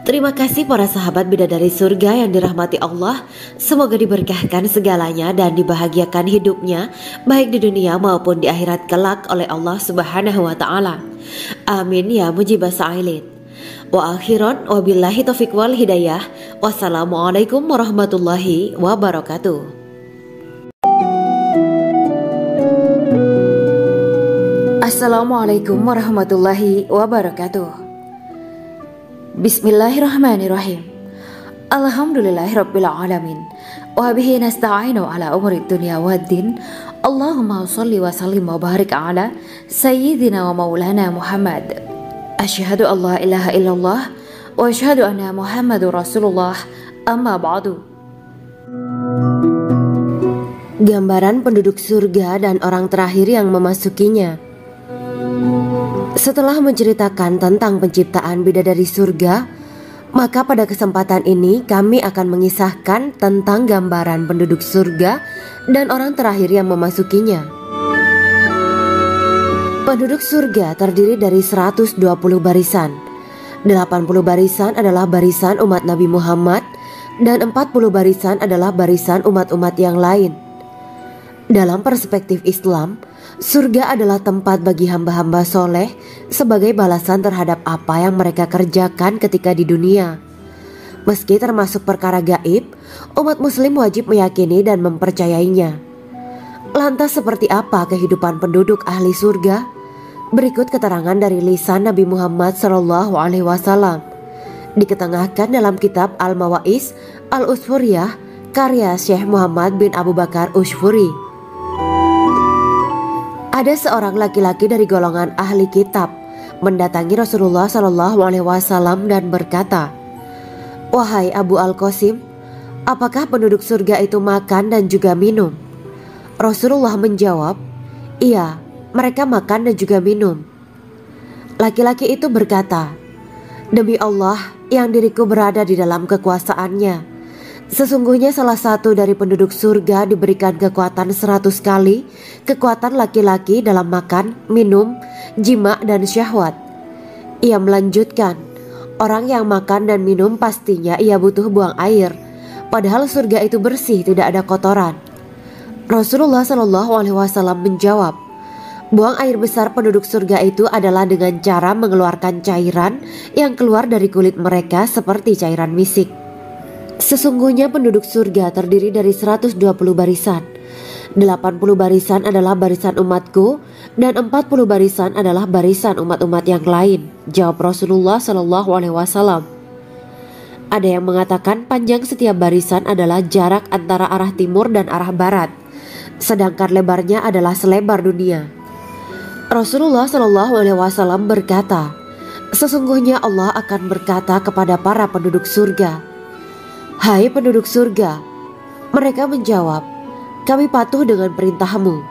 Terima kasih para sahabat bidadari surga yang dirahmati Allah. Semoga diberkahkan segalanya dan dibahagiakan hidupnya, baik di dunia maupun di akhirat kelak oleh Allah Subhanahu wa Ta'ala. Amin ya mujibah sa'ilin. Wa akhiran wabillahi taufiq wal hidayah. Wassalamualaikum warahmatullahi wabarakatuh. Assalamualaikum warahmatullahi wabarakatuh. Bismillahirrahmanirrahim. Alhamdulillahirabbil alamin. Wa bihi nasta'inu ala umuri dunya waddin. Allahumma shalli wa sallim wa barik ala sayyidina wa maulana Muhammad. Asyhadu an la ilaha illallah wa asyhadu anna Muhammadur Rasulullah. Amma ba'du. Gambaran penduduk surga dan orang terakhir yang memasukinya. Setelah menceritakan tentang penciptaan bidadari surga, maka pada kesempatan ini kami akan mengisahkan tentang gambaran penduduk surga dan orang terakhir yang memasukinya. Penduduk surga terdiri dari 120 barisan. 80 barisan adalah barisan umat Nabi Muhammad dan 40 barisan adalah barisan umat-umat yang lain. Dalam perspektif Islam, surga adalah tempat bagi hamba-hamba soleh sebagai balasan terhadap apa yang mereka kerjakan ketika di dunia. Meski termasuk perkara gaib, umat muslim wajib meyakini dan mempercayainya. Lantas seperti apa kehidupan penduduk ahli surga? Berikut keterangan dari lisan Nabi Muhammad SAW, diketengahkan dalam kitab Al-Mawaiz Al-Usfuriyah karya Syekh Muhammad bin Abu Bakar Ushfuri. Ada seorang laki-laki dari golongan ahli kitab mendatangi Rasulullah SAW dan berkata, "Wahai Abu Al-Qasim, apakah penduduk surga itu makan dan juga minum?" Rasulullah menjawab, "Iya, mereka makan dan juga minum." Laki-laki itu berkata, "Demi Allah yang diriku berada di dalam kekuasaannya, Sesungguhnya salah satu dari penduduk surga diberikan kekuatan 100 kali kekuatan laki-laki dalam makan, minum, jima, dan syahwat. Ia melanjutkan, orang yang makan dan minum pastinya ia butuh buang air, padahal surga itu bersih, tidak ada kotoran. Rasulullah SAW menjawab, buang air besar penduduk surga itu adalah dengan cara mengeluarkan cairan yang keluar dari kulit mereka seperti cairan misik. Sesungguhnya penduduk surga terdiri dari 120 barisan. 80 barisan adalah barisan umatku dan 40 barisan adalah barisan umat-umat yang lain, jawab Rasulullah SAW. Ada yang mengatakan panjang setiap barisan adalah jarak antara arah timur dan arah barat, sedangkan lebarnya adalah selebar dunia. Rasulullah SAW berkata, sesungguhnya Allah akan berkata kepada para penduduk surga, hai penduduk surga. Mereka menjawab, kami patuh dengan perintahmu.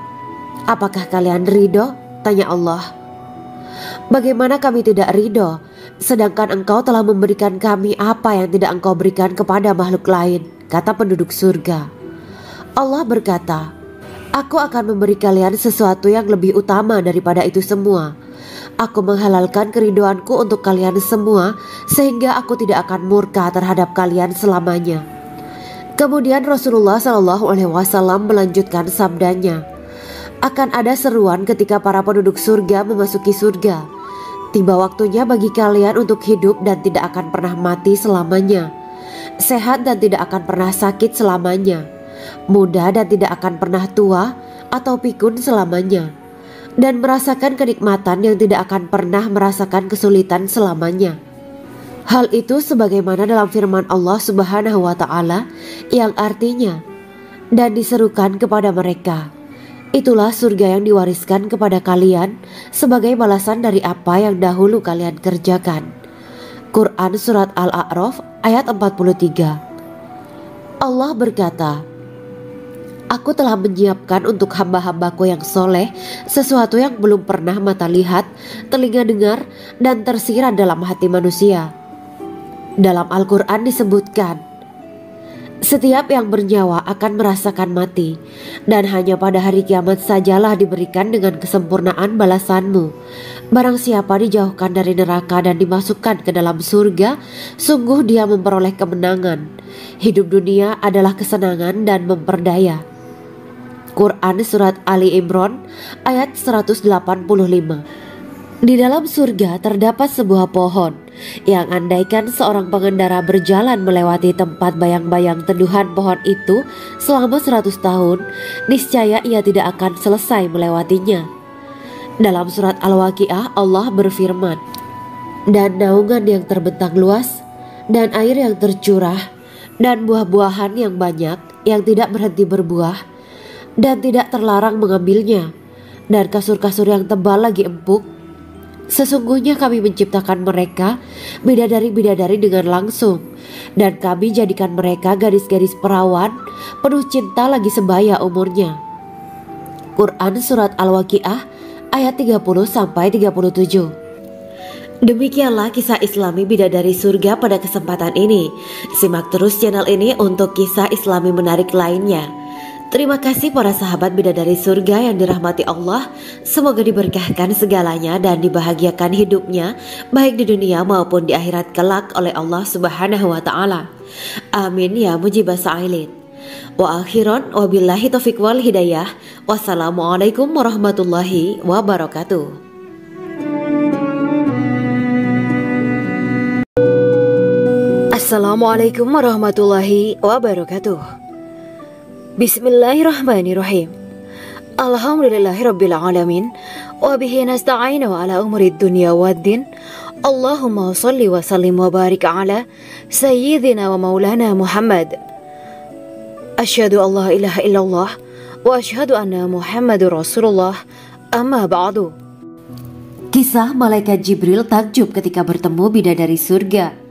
Apakah kalian ridho? Tanya Allah. Bagaimana kami tidak ridho, sedangkan engkau telah memberikan kami apa yang tidak engkau berikan kepada makhluk lain, kata penduduk surga. Allah berkata, aku akan memberi kalian sesuatu yang lebih utama daripada itu semua. Aku menghalalkan keridoanku untuk kalian semua sehingga aku tidak akan murka terhadap kalian selamanya. Kemudian Rasulullah SAW melanjutkan sabdanya, akan ada seruan ketika para penduduk surga memasuki surga. Tiba waktunya bagi kalian untuk hidup dan tidak akan pernah mati selamanya, sehat dan tidak akan pernah sakit selamanya, muda dan tidak akan pernah tua atau pikun selamanya, dan merasakan kenikmatan yang tidak akan pernah merasakan kesulitan selamanya. Hal itu sebagaimana dalam firman Allah Subhanahu wa Ta'ala yang artinya, dan diserukan kepada mereka, itulah surga yang diwariskan kepada kalian sebagai balasan dari apa yang dahulu kalian kerjakan. Quran Surat Al-A'raf ayat 43. Allah berkata, aku telah menyiapkan untuk hamba-hambaku yang soleh sesuatu yang belum pernah mata lihat, telinga dengar, dan tersirat dalam hati manusia. Dalam Al-Quran disebutkan, setiap yang bernyawa akan merasakan mati, dan hanya pada hari kiamat sajalah diberikan dengan kesempurnaan balasanmu. Barang siapa dijauhkan dari neraka dan dimasukkan ke dalam surga, sungguh dia memperoleh kemenangan. Hidup dunia adalah kesenangan dan memperdaya. Quran Surat Ali Imran ayat 185. Di dalam surga terdapat sebuah pohon yang andaikan seorang pengendara berjalan melewati tempat bayang-bayang teduhan pohon itu selama 100 tahun, niscaya ia tidak akan selesai melewatinya. Dalam surat Al-Waqiah Allah berfirman, dan naungan yang terbentang luas, dan air yang tercurah, dan buah-buahan yang banyak yang tidak berhenti berbuah, dan tidak terlarang mengambilnya, dan kasur-kasur yang tebal lagi empuk. Sesungguhnya kami menciptakan mereka bidadari-bidadari dengan langsung, dan kami jadikan mereka gadis-gadis perawan penuh cinta lagi sebaya umurnya. Quran Surat Al-Waqiah ayat 30-37. Demikianlah kisah Islami bidadari surga pada kesempatan ini. Simak terus channel ini untuk kisah Islami menarik lainnya. Terima kasih para sahabat bidadari surga yang dirahmati Allah. Semoga diberkahkan segalanya dan dibahagiakan hidupnya baik di dunia maupun di akhirat kelak oleh Allah Subhanahu wa Ta'ala. Amin ya mujibah sa'ilin. Wa akhiran wabillahi taufiq wal hidayah. Wassalamualaikum warahmatullahi wabarakatuh. Assalamualaikum warahmatullahi wabarakatuh. Bismillahirrahmanirrahim. Alhamdulillahirabbil alamin wa bihi nasta'inu ala umuri dunya waddin. Allahumma shalli wa sallim wa barik ala sayyidina wa maulana Muhammad. Asyhadu an la ilaha illallah wa asyhadu anna Muhammadur Rasulullah. Amma ba'du. Kisah malaikat Jibril takjub ketika bertemu bidadari surga.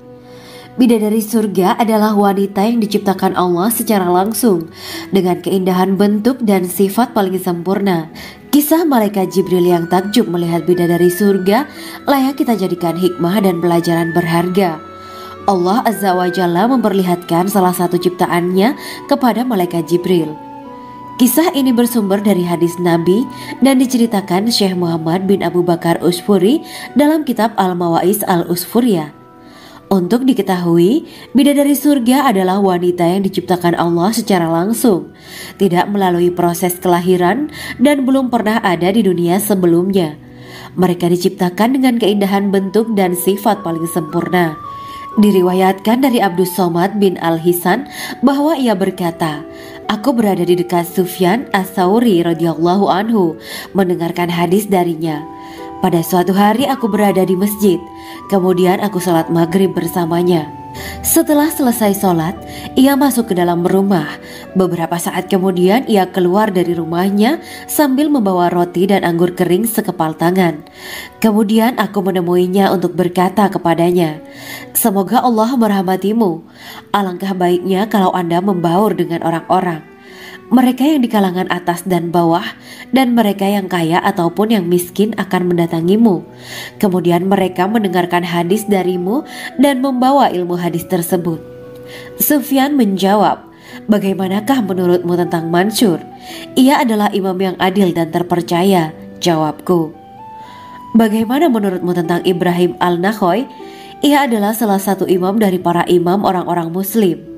Bidadari surga adalah wanita yang diciptakan Allah secara langsung dengan keindahan bentuk dan sifat paling sempurna. Kisah malaikat Jibril yang takjub melihat bidadari surga layak kita jadikan hikmah dan pelajaran berharga. Allah Azza wa Jalla memperlihatkan salah satu ciptaannya kepada malaikat Jibril. Kisah ini bersumber dari hadis Nabi dan diceritakan Syekh Muhammad bin Abu Bakar Usfuri dalam kitab Al-Mawaiz Al-Usfuriyah. Untuk diketahui, bidadari surga adalah wanita yang diciptakan Allah secara langsung, tidak melalui proses kelahiran dan belum pernah ada di dunia sebelumnya. Mereka diciptakan dengan keindahan bentuk dan sifat paling sempurna. Diriwayatkan dari Abdus Somad bin Al-Hisan bahwa ia berkata, "Aku berada di dekat Sufyan Ats-Tsauri radhiyallahu anhu mendengarkan hadis darinya. Pada suatu hari aku berada di masjid, kemudian aku sholat maghrib bersamanya. Setelah selesai sholat, ia masuk ke dalam rumah. Beberapa saat kemudian ia keluar dari rumahnya sambil membawa roti dan anggur kering sekepal tangan. Kemudian aku menemuinya untuk berkata kepadanya, 'Semoga Allah merahmatimu. Alangkah baiknya kalau Anda membaur dengan orang-orang. Mereka yang di kalangan atas dan bawah, dan mereka yang kaya ataupun yang miskin akan mendatangimu. Kemudian mereka mendengarkan hadis darimu dan membawa ilmu hadis tersebut.' Sufyan menjawab, 'Bagaimanakah menurutmu tentang Mansur? Ia adalah imam yang adil dan terpercaya.' Jawabku. 'Bagaimana menurutmu tentang Ibrahim Al-Nakhoy? Ia adalah salah satu imam dari para imam orang-orang muslim.'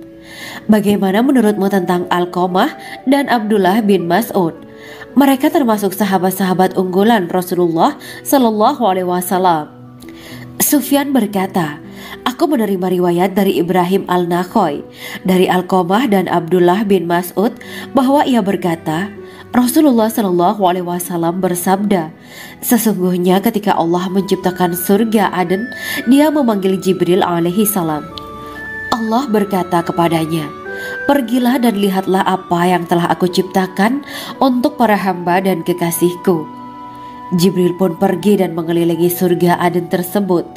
'Bagaimana menurutmu tentang Alqamah dan Abdullah bin Mas'ud? Mereka termasuk sahabat-sahabat unggulan Rasulullah Shallallahu Alaihi Wasallam.' Sufyan berkata, 'Aku menerima riwayat dari Ibrahim Al-Nakhoy, dari Alqamah dan Abdullah bin Mas'ud bahwa ia berkata, Rasulullah Shallallahu Alaihi Wasallam bersabda, sesungguhnya ketika Allah menciptakan surga Aden, Dia memanggil Jibril alaihi salam. Allah berkata kepadanya, pergilah dan lihatlah apa yang telah aku ciptakan untuk para hamba dan kekasihku. Jibril pun pergi dan mengelilingi surga Aden tersebut.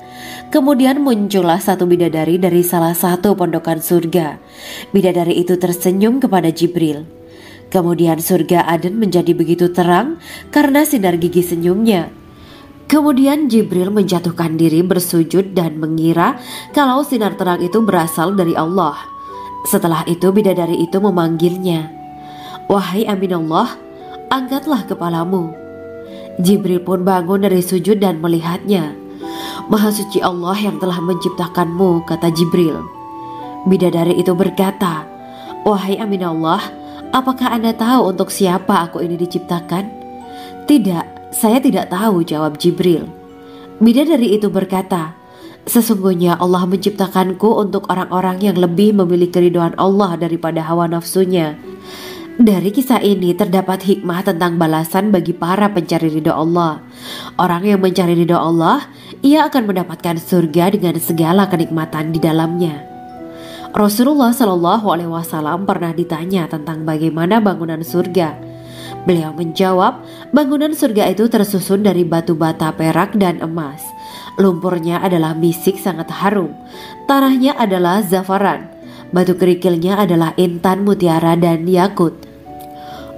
Kemudian muncullah satu bidadari dari salah satu pondokan surga. Bidadari itu tersenyum kepada Jibril. Kemudian surga Aden menjadi begitu terang karena sinar gigi senyumnya. Kemudian Jibril menjatuhkan diri bersujud dan mengira kalau sinar terang itu berasal dari Allah. Setelah itu bidadari itu memanggilnya, wahai Aminullah, angkatlah kepalamu. Jibril pun bangun dari sujud dan melihatnya. Maha suci Allah yang telah menciptakanmu, kata Jibril. Bidadari itu berkata, wahai Aminullah, apakah Anda tahu untuk siapa aku ini diciptakan? Tidak. Saya tidak tahu, jawab Jibril. Bidadari itu berkata, sesungguhnya Allah menciptakanku untuk orang-orang yang lebih memilih keridhaan Allah daripada hawa nafsunya. Dari kisah ini terdapat hikmah tentang balasan bagi para pencari ridha Allah. Orang yang mencari ridha Allah, ia akan mendapatkan surga dengan segala kenikmatan di dalamnya. Rasulullah Shallallahu Alaihi Wasallam pernah ditanya tentang bagaimana bangunan surga. Beliau menjawab, bangunan surga itu tersusun dari batu bata, perak, dan emas. Lumpurnya adalah misik sangat harum. Tanahnya adalah zafaran. Batu kerikilnya adalah intan, mutiara, dan yakut.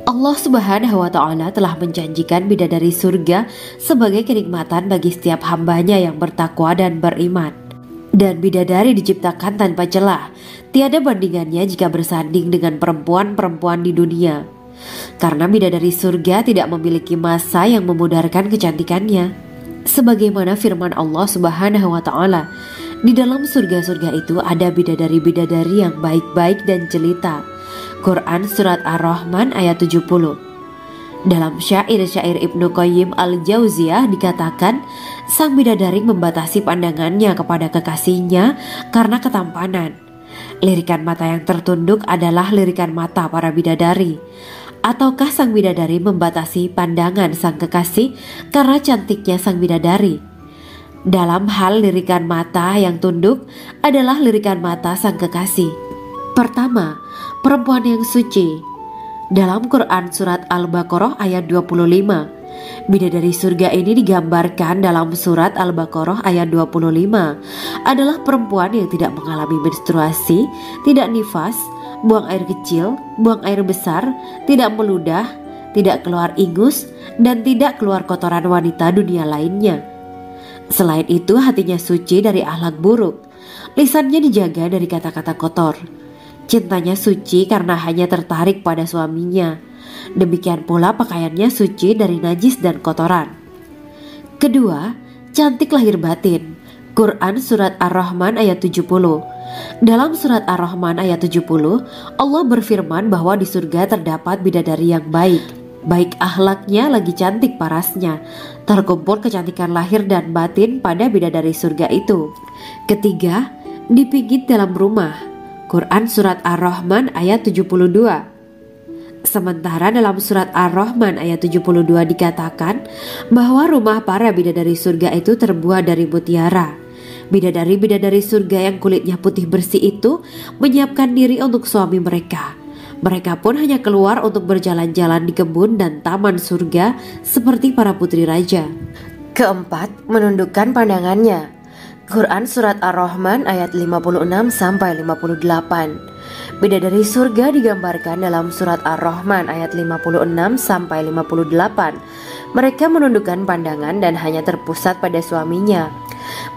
Allah Subhanahu wa Ta'ala telah menjanjikan bidadari surga sebagai kenikmatan bagi setiap hambanya yang bertakwa dan beriman. Dan bidadari diciptakan tanpa celah. Tiada bandingannya jika bersanding dengan perempuan-perempuan di dunia. Karena bidadari surga tidak memiliki masa yang memudarkan kecantikannya. Sebagaimana firman Allah Subhanahu wa Ta'ala, di dalam surga-surga itu ada bidadari-bidadari yang baik-baik dan jelita. Quran Surat Ar-Rahman ayat 70. Dalam syair-syair Ibnu Qayyim Al-Jauziyah dikatakan, sang bidadari membatasi pandangannya kepada kekasihnya karena ketampanan. Lirikan mata yang tertunduk adalah lirikan mata para bidadari. Ataukah sang bidadari membatasi pandangan sang kekasih karena cantiknya sang bidadari? Dalam hal lirikan mata yang tunduk adalah lirikan mata sang kekasih. Pertama, perempuan yang suci. Dalam Quran Surat Al-Baqarah ayat 25, bidadari surga ini digambarkan dalam Surat Al-Baqarah ayat 25 adalah perempuan yang tidak mengalami menstruasi, tidak nifas, buang air kecil, buang air besar, tidak meludah, tidak keluar ingus, dan tidak keluar kotoran wanita dunia lainnya. Selain itu hatinya suci dari akhlak buruk. Lisannya dijaga dari kata-kata kotor. Cintanya suci karena hanya tertarik pada suaminya. Demikian pula pakaiannya suci dari najis dan kotoran. Kedua, cantik lahir batin. Quran Surat Ar-Rahman ayat 70. Dalam Surat Ar-Rahman ayat 70, Allah berfirman bahwa di surga terdapat bidadari yang baik. Baik akhlaknya lagi cantik parasnya. Terkumpul kecantikan lahir dan batin pada bidadari surga itu. Ketiga, dipijit dalam rumah. Quran Surat Ar-Rahman ayat 72. Sementara dalam surat Ar-Rahman ayat 72 dikatakan bahwa rumah para bidadari surga itu terbuat dari mutiara. Bidadari-bidadari surga yang kulitnya putih bersih itu menyiapkan diri untuk suami mereka. Mereka pun hanya keluar untuk berjalan-jalan di kebun dan taman surga seperti para putri raja. Keempat, menundukkan pandangannya. Quran Surat Ar-Rahman ayat 56-58. Bidadari surga digambarkan dalam Surat Ar-Rahman ayat 56-58. Mereka menundukkan pandangan dan hanya terpusat pada suaminya.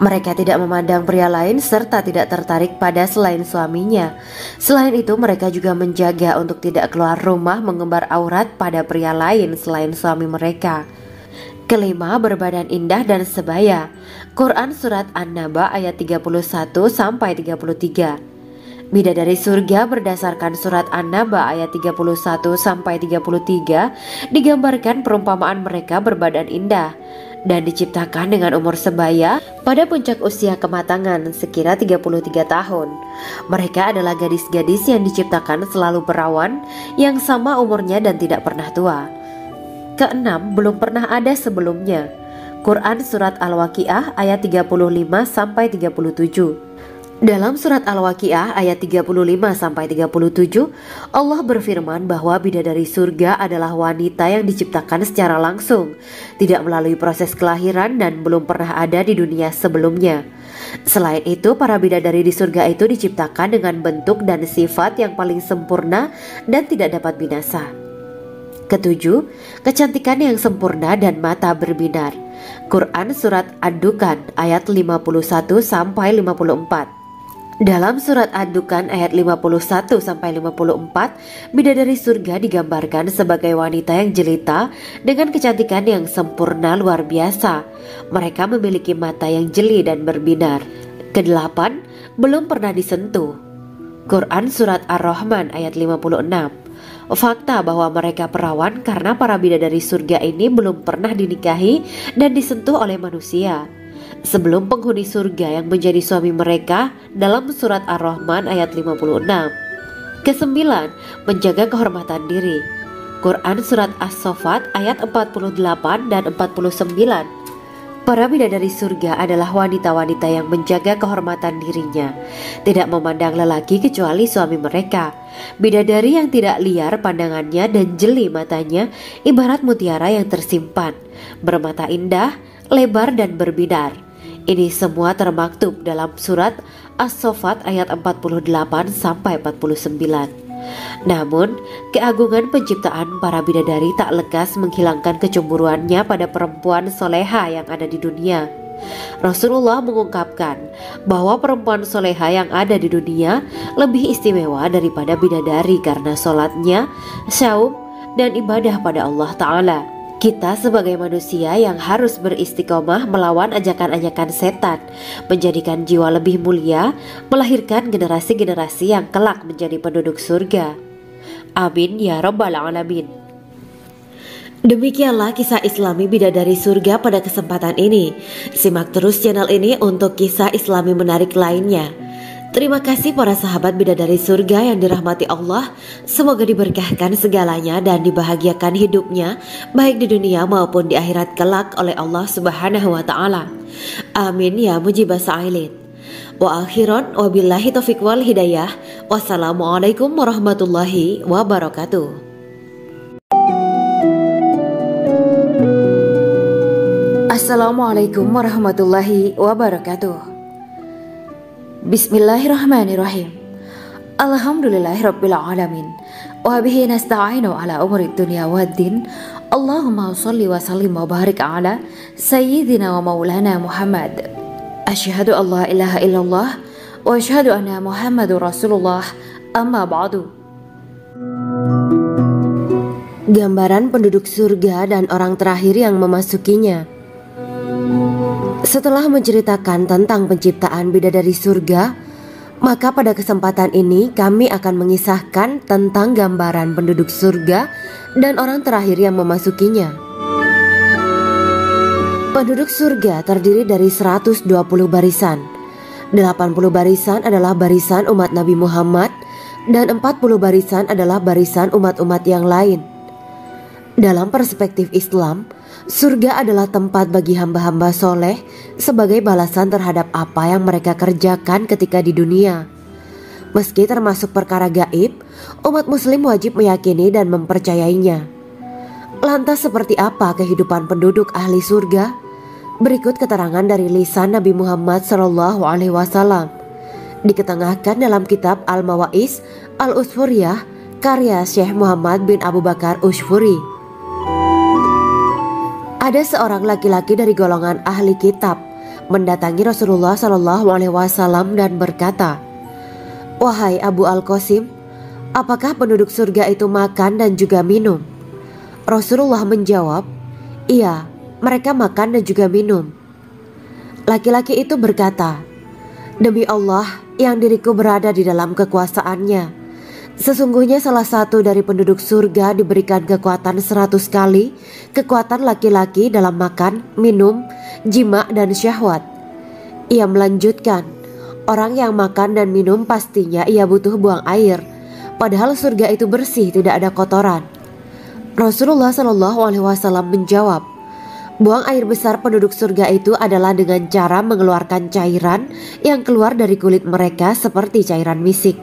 Mereka tidak memandang pria lain serta tidak tertarik pada selain suaminya. Selain itu mereka juga menjaga untuk tidak keluar rumah mengembar aurat pada pria lain selain suami mereka. Kelima, berbadan indah dan sebaya. Quran Surat An-Naba ayat 31-33. Bidadari surga berdasarkan Surat An-Naba ayat 31-33 digambarkan perumpamaan mereka berbadan indah dan diciptakan dengan umur sebaya pada puncak usia kematangan sekira 33 tahun. Mereka adalah gadis-gadis yang diciptakan selalu perawan yang sama umurnya dan tidak pernah tua. Keenam, belum pernah ada sebelumnya. Quran Surat Al-Waqiah ayat 35-37. Dalam surat Al-Waqiah ayat 35-37, Allah berfirman bahwa bidadari surga adalah wanita yang diciptakan secara langsung, tidak melalui proses kelahiran dan belum pernah ada di dunia sebelumnya. Selain itu, para bidadari di surga itu diciptakan dengan bentuk dan sifat yang paling sempurna dan tidak dapat binasa. Ketujuh, kecantikan yang sempurna dan mata berbinar. Quran Surat Ad-Dukan ayat 51-54. Dalam surat Ad-Dukan ayat 51-54, bidadari surga digambarkan sebagai wanita yang jelita dengan kecantikan yang sempurna luar biasa. Mereka memiliki mata yang jeli dan berbinar. Kedelapan, belum pernah disentuh. Quran Surat Ar-Rahman ayat 56. Fakta bahwa mereka perawan karena para bidadari surga ini belum pernah dinikahi dan disentuh oleh manusia sebelum penghuni surga yang menjadi suami mereka dalam surat Ar-Rahman ayat 56. Kesembilan, menjaga kehormatan diri. Quran Surat As-Saffat ayat 48 dan 49. Para bidadari surga adalah wanita-wanita yang menjaga kehormatan dirinya, tidak memandang lelaki kecuali suami mereka. Bidadari yang tidak liar pandangannya dan jeli matanya ibarat mutiara yang tersimpan, bermata indah, lebar dan berbinar. Ini semua termaktub dalam surat As-Saffat ayat 48-49. Namun, keagungan penciptaan para bidadari tak lekas menghilangkan kecemburuannya pada perempuan soleha yang ada di dunia. Rasulullah mengungkapkan bahwa perempuan soleha yang ada di dunia lebih istimewa daripada bidadari karena sholatnya, saum, dan ibadah pada Allah Ta'ala. Kita sebagai manusia yang harus beristiqomah melawan ajakan-ajakan setan, menjadikan jiwa lebih mulia, melahirkan generasi-generasi yang kelak menjadi penduduk surga. Amin ya Rabbal Alamin. Demikianlah kisah Islami bidadari surga pada kesempatan ini. Simak terus channel ini untuk kisah Islami menarik lainnya. Terima kasih para sahabat bidadari surga yang dirahmati Allah. Semoga diberkahkan segalanya dan dibahagiakan hidupnya baik di dunia maupun di akhirat kelak oleh Allah Subhanahu wa taala. Amin ya mujibah sa'ilin. Wa akhiran wabillahi taufiq wal hidayah. Wassalamualaikum warahmatullahi wabarakatuh. Assalamualaikum warahmatullahi wabarakatuh. Bismillahirrahmanirrahim. Alhamdulillahirabbil alamin. Wa bihi nasta'inu ala umuri dunya waddin. Allahumma shalli wa sallim wa barik ala sayyidina wa maulana Muhammad. Asyhadu an la ilaha illallah wa asyhadu anna Muhammadur Rasulullah. Amma ba'du. Gambaran penduduk surga dan orang terakhir yang memasukinya. Setelah menceritakan tentang penciptaan bidadari surga, maka pada kesempatan ini kami akan mengisahkan tentang gambaran penduduk surga dan orang terakhir yang memasukinya. Penduduk surga terdiri dari 120 barisan. 80 barisan adalah barisan umat Nabi Muhammad dan 40 barisan adalah barisan umat-umat yang lain. Dalam perspektif Islam, surga adalah tempat bagi hamba-hamba soleh sebagai balasan terhadap apa yang mereka kerjakan ketika di dunia. Meski termasuk perkara gaib, umat muslim wajib meyakini dan mempercayainya. Lantas seperti apa kehidupan penduduk ahli surga? Berikut keterangan dari lisan Nabi Muhammad SAW, diketengahkan dalam kitab Al-Mawaiz Al-Usfuriyah karya Syekh Muhammad bin Abu Bakar Usfuri. Ada seorang laki-laki dari golongan ahli kitab mendatangi Rasulullah SAW dan berkata, "Wahai Abu Al-Qasim, apakah penduduk surga itu makan dan juga minum?" Rasulullah menjawab, "Iya, mereka makan dan juga minum." Laki-laki itu berkata, "Demi Allah yang diriku berada di dalam kekuasaannya, sesungguhnya salah satu dari penduduk surga diberikan kekuatan 100 kali kekuatan laki-laki dalam makan, minum, jima dan syahwat." Ia melanjutkan, "Orang yang makan dan minum pastinya ia butuh buang air, padahal surga itu bersih, tidak ada kotoran." Rasulullah SAW menjawab, "Buang air besar penduduk surga itu adalah dengan cara mengeluarkan cairan yang keluar dari kulit mereka seperti cairan misik."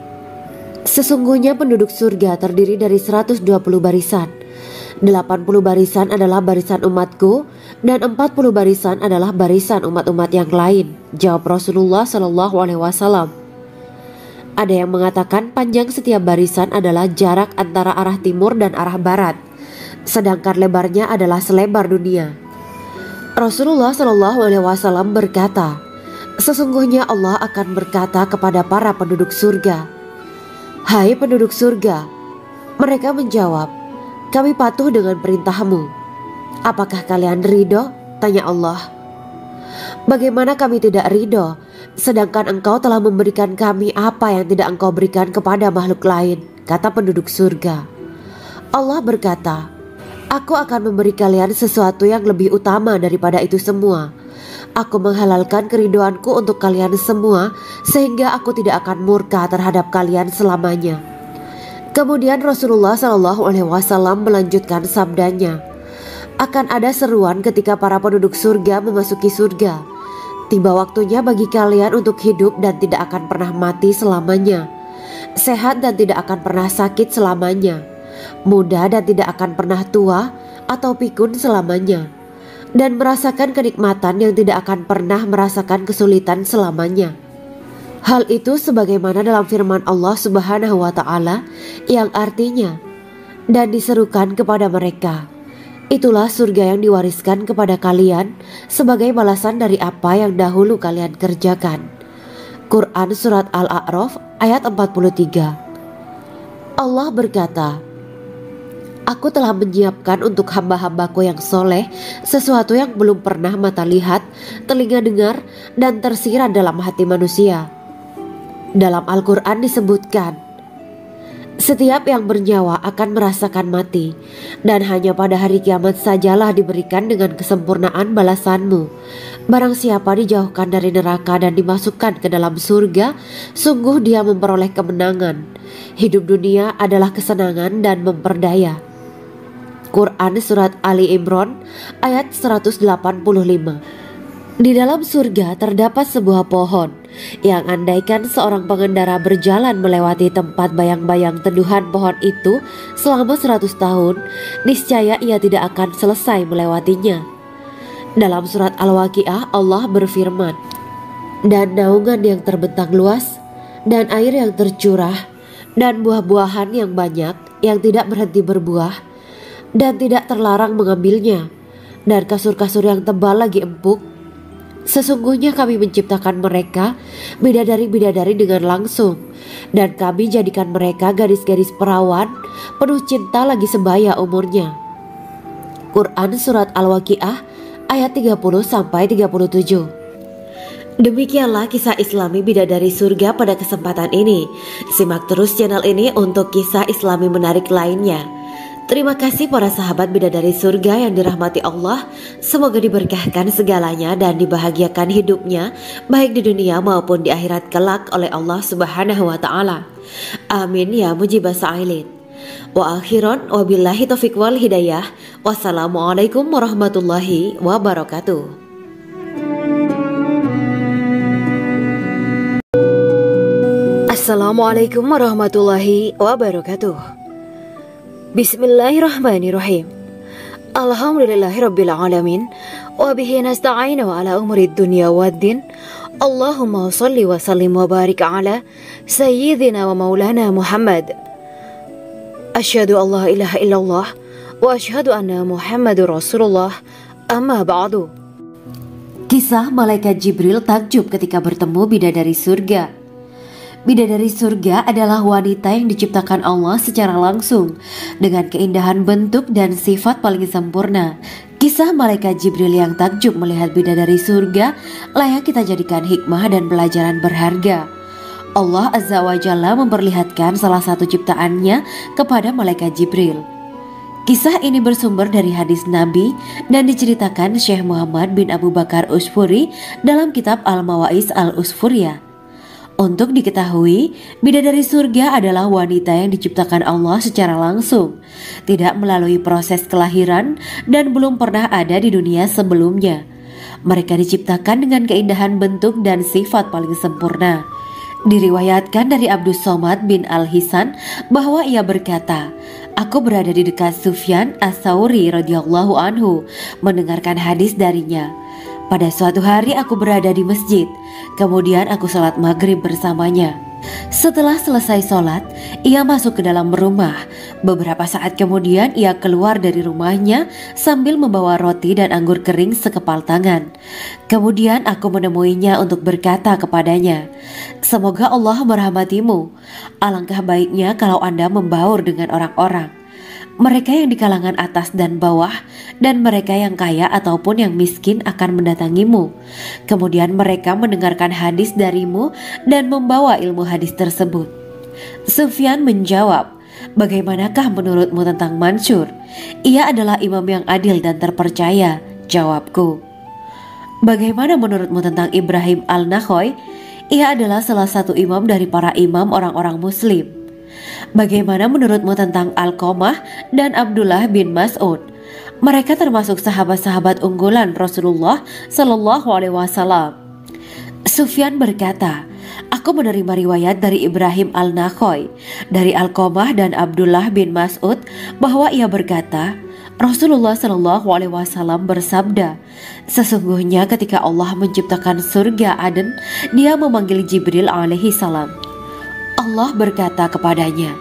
Sesungguhnya penduduk surga terdiri dari 120 barisan. 80 barisan adalah barisan umatku dan 40 barisan adalah barisan umat-umat yang lain, jawab Rasulullah SAW. Ada yang mengatakan panjang setiap barisan adalah jarak antara arah timur dan arah barat, sedangkan lebarnya adalah selebar dunia. Rasulullah SAW berkata, "Sesungguhnya Allah akan berkata kepada para penduduk surga, 'Hai penduduk surga,' mereka menjawab, 'Kami patuh dengan perintahmu.' 'Apakah kalian ridho?' tanya Allah. 'Bagaimana kami tidak ridho, sedangkan engkau telah memberikan kami apa yang tidak engkau berikan kepada makhluk lain,' kata penduduk surga. Allah berkata, 'Aku akan memberi kalian sesuatu yang lebih utama daripada itu semua. Aku menghalalkan keridoanku untuk kalian semua sehingga aku tidak akan murka terhadap kalian selamanya.'" Kemudian Rasulullah SAW melanjutkan sabdanya, "Akan ada seruan ketika para penduduk surga memasuki surga. Tiba waktunya bagi kalian untuk hidup dan tidak akan pernah mati selamanya, sehat dan tidak akan pernah sakit selamanya, muda dan tidak akan pernah tua atau pikun selamanya, dan merasakan kenikmatan yang tidak akan pernah merasakan kesulitan selamanya." Hal itu sebagaimana dalam firman Allah Subhanahu wa Ta'ala yang artinya, "Dan diserukan kepada mereka, itulah surga yang diwariskan kepada kalian sebagai balasan dari apa yang dahulu kalian kerjakan." Quran Surat Al-A'raf ayat 43. Allah berkata, "Aku telah menyiapkan untuk hamba-hambaku yang soleh sesuatu yang belum pernah mata lihat, telinga dengar, dan tersirat dalam hati manusia." Dalam Al-Quran disebutkan, "Setiap yang bernyawa akan merasakan mati, dan hanya pada hari kiamat sajalah diberikan dengan kesempurnaan balasanmu. Barang siapa dijauhkan dari neraka dan dimasukkan ke dalam surga, sungguh dia memperoleh kemenangan. Hidup dunia adalah kesenangan dan memperdaya." Quran Surat Ali Imran ayat 185. Di dalam surga terdapat sebuah pohon yang andaikan seorang pengendara berjalan melewati tempat bayang-bayang teduhan pohon itu selama 100 tahun, niscaya ia tidak akan selesai melewatinya. Dalam surat Al-Waqiah Allah berfirman, "Dan naungan yang terbentang luas, dan air yang tercurah, dan buah-buahan yang banyak yang tidak berhenti berbuah, dan tidak terlarang mengambilnya, dan kasur-kasur yang tebal lagi empuk, Sesungguhnya kami menciptakan mereka bidadari-bidadari dengan langsung, dan kami jadikan mereka gadis-gadis perawan penuh cinta lagi sebaya umurnya. Quran Surat Al-Waqiah ayat 30-37. Demikianlah kisah Islami bidadari surga pada kesempatan ini. Simak terus channel ini untuk kisah Islami menarik lainnya. Terima kasih para sahabat bidadari surga yang dirahmati Allah. Semoga diberkahkan segalanya dan dibahagiakan hidupnya baik di dunia maupun di akhirat kelak oleh Allah Subhanahu wa taala. Amin ya mujibas sa'ilin. Wa akhiran wabillahi taufiq wal hidayah. Wassalamualaikum warahmatullahi wabarakatuh. Assalamualaikum warahmatullahi wabarakatuh. Bismillahirrahmanirrahim. Alhamdulillahirabbil alamin wa bihi nasta'inu ala umuri dunya waddin. Allahumma shalli wa sallim wa barik ala sayyidina wa maulana Muhammad. Asyhadu an la ilaha illallah wa asyhadu anna Muhammadur Rasulullah. Amma ba'du. Kisah malaikat Jibril takjub ketika bertemu bidadari surga. Bidadari surga adalah wanita yang diciptakan Allah secara langsung dengan keindahan bentuk dan sifat paling sempurna. Kisah malaikat Jibril yang takjub melihat bidadari surga layak kita jadikan hikmah dan pelajaran berharga. Allah Azza wa Jalla memperlihatkan salah satu ciptaannya kepada malaikat Jibril. Kisah ini bersumber dari hadis Nabi dan diceritakan Syekh Muhammad bin Abu Bakar Usfuri dalam kitab Al-Mawaiz Al-Usfuriyah. Untuk diketahui, bidadari surga adalah wanita yang diciptakan Allah secara langsung, tidak melalui proses kelahiran dan belum pernah ada di dunia sebelumnya. Mereka diciptakan dengan keindahan bentuk dan sifat paling sempurna. Diriwayatkan dari Abdus Somad bin Al-Hisan bahwa ia berkata, "Aku berada di dekat Sufyan As-Tsauri radhiyallahu anhu mendengarkan hadis darinya. Pada suatu hari aku berada di masjid, kemudian aku sholat maghrib bersamanya. Setelah selesai sholat, ia masuk ke dalam rumah. Beberapa saat kemudian ia keluar dari rumahnya sambil membawa roti dan anggur kering sekepal tangan. Kemudian aku menemuinya untuk berkata kepadanya, 'Semoga Allah merahmatimu. Alangkah baiknya kalau Anda membaur dengan orang-orang. Mereka yang di kalangan atas dan bawah, dan mereka yang kaya ataupun yang miskin akan mendatangimu. Kemudian mereka mendengarkan hadis darimu dan membawa ilmu hadis tersebut.' Sufyan menjawab, 'Bagaimanakah menurutmu tentang Mansur? Ia adalah imam yang adil dan terpercaya.' Jawabku. 'Bagaimana menurutmu tentang Ibrahim Al-Nakhoy? Ia adalah salah satu imam dari para imam orang-orang muslim.' 'Bagaimana menurutmu tentang Alqamah dan Abdullah bin Mas'ud? Mereka termasuk sahabat-sahabat unggulan Rasulullah Sallallahu Alaihi Wasallam.' Sufyan berkata, 'Aku menerima riwayat dari Ibrahim Al-Nakhoy, dari Alqamah dan Abdullah bin Mas'ud bahwa ia berkata, Rasulullah Sallallahu Alaihi Wasallam bersabda, sesungguhnya ketika Allah menciptakan surga Aden, Dia memanggil Jibril alaihi salam. Allah berkata kepadanya,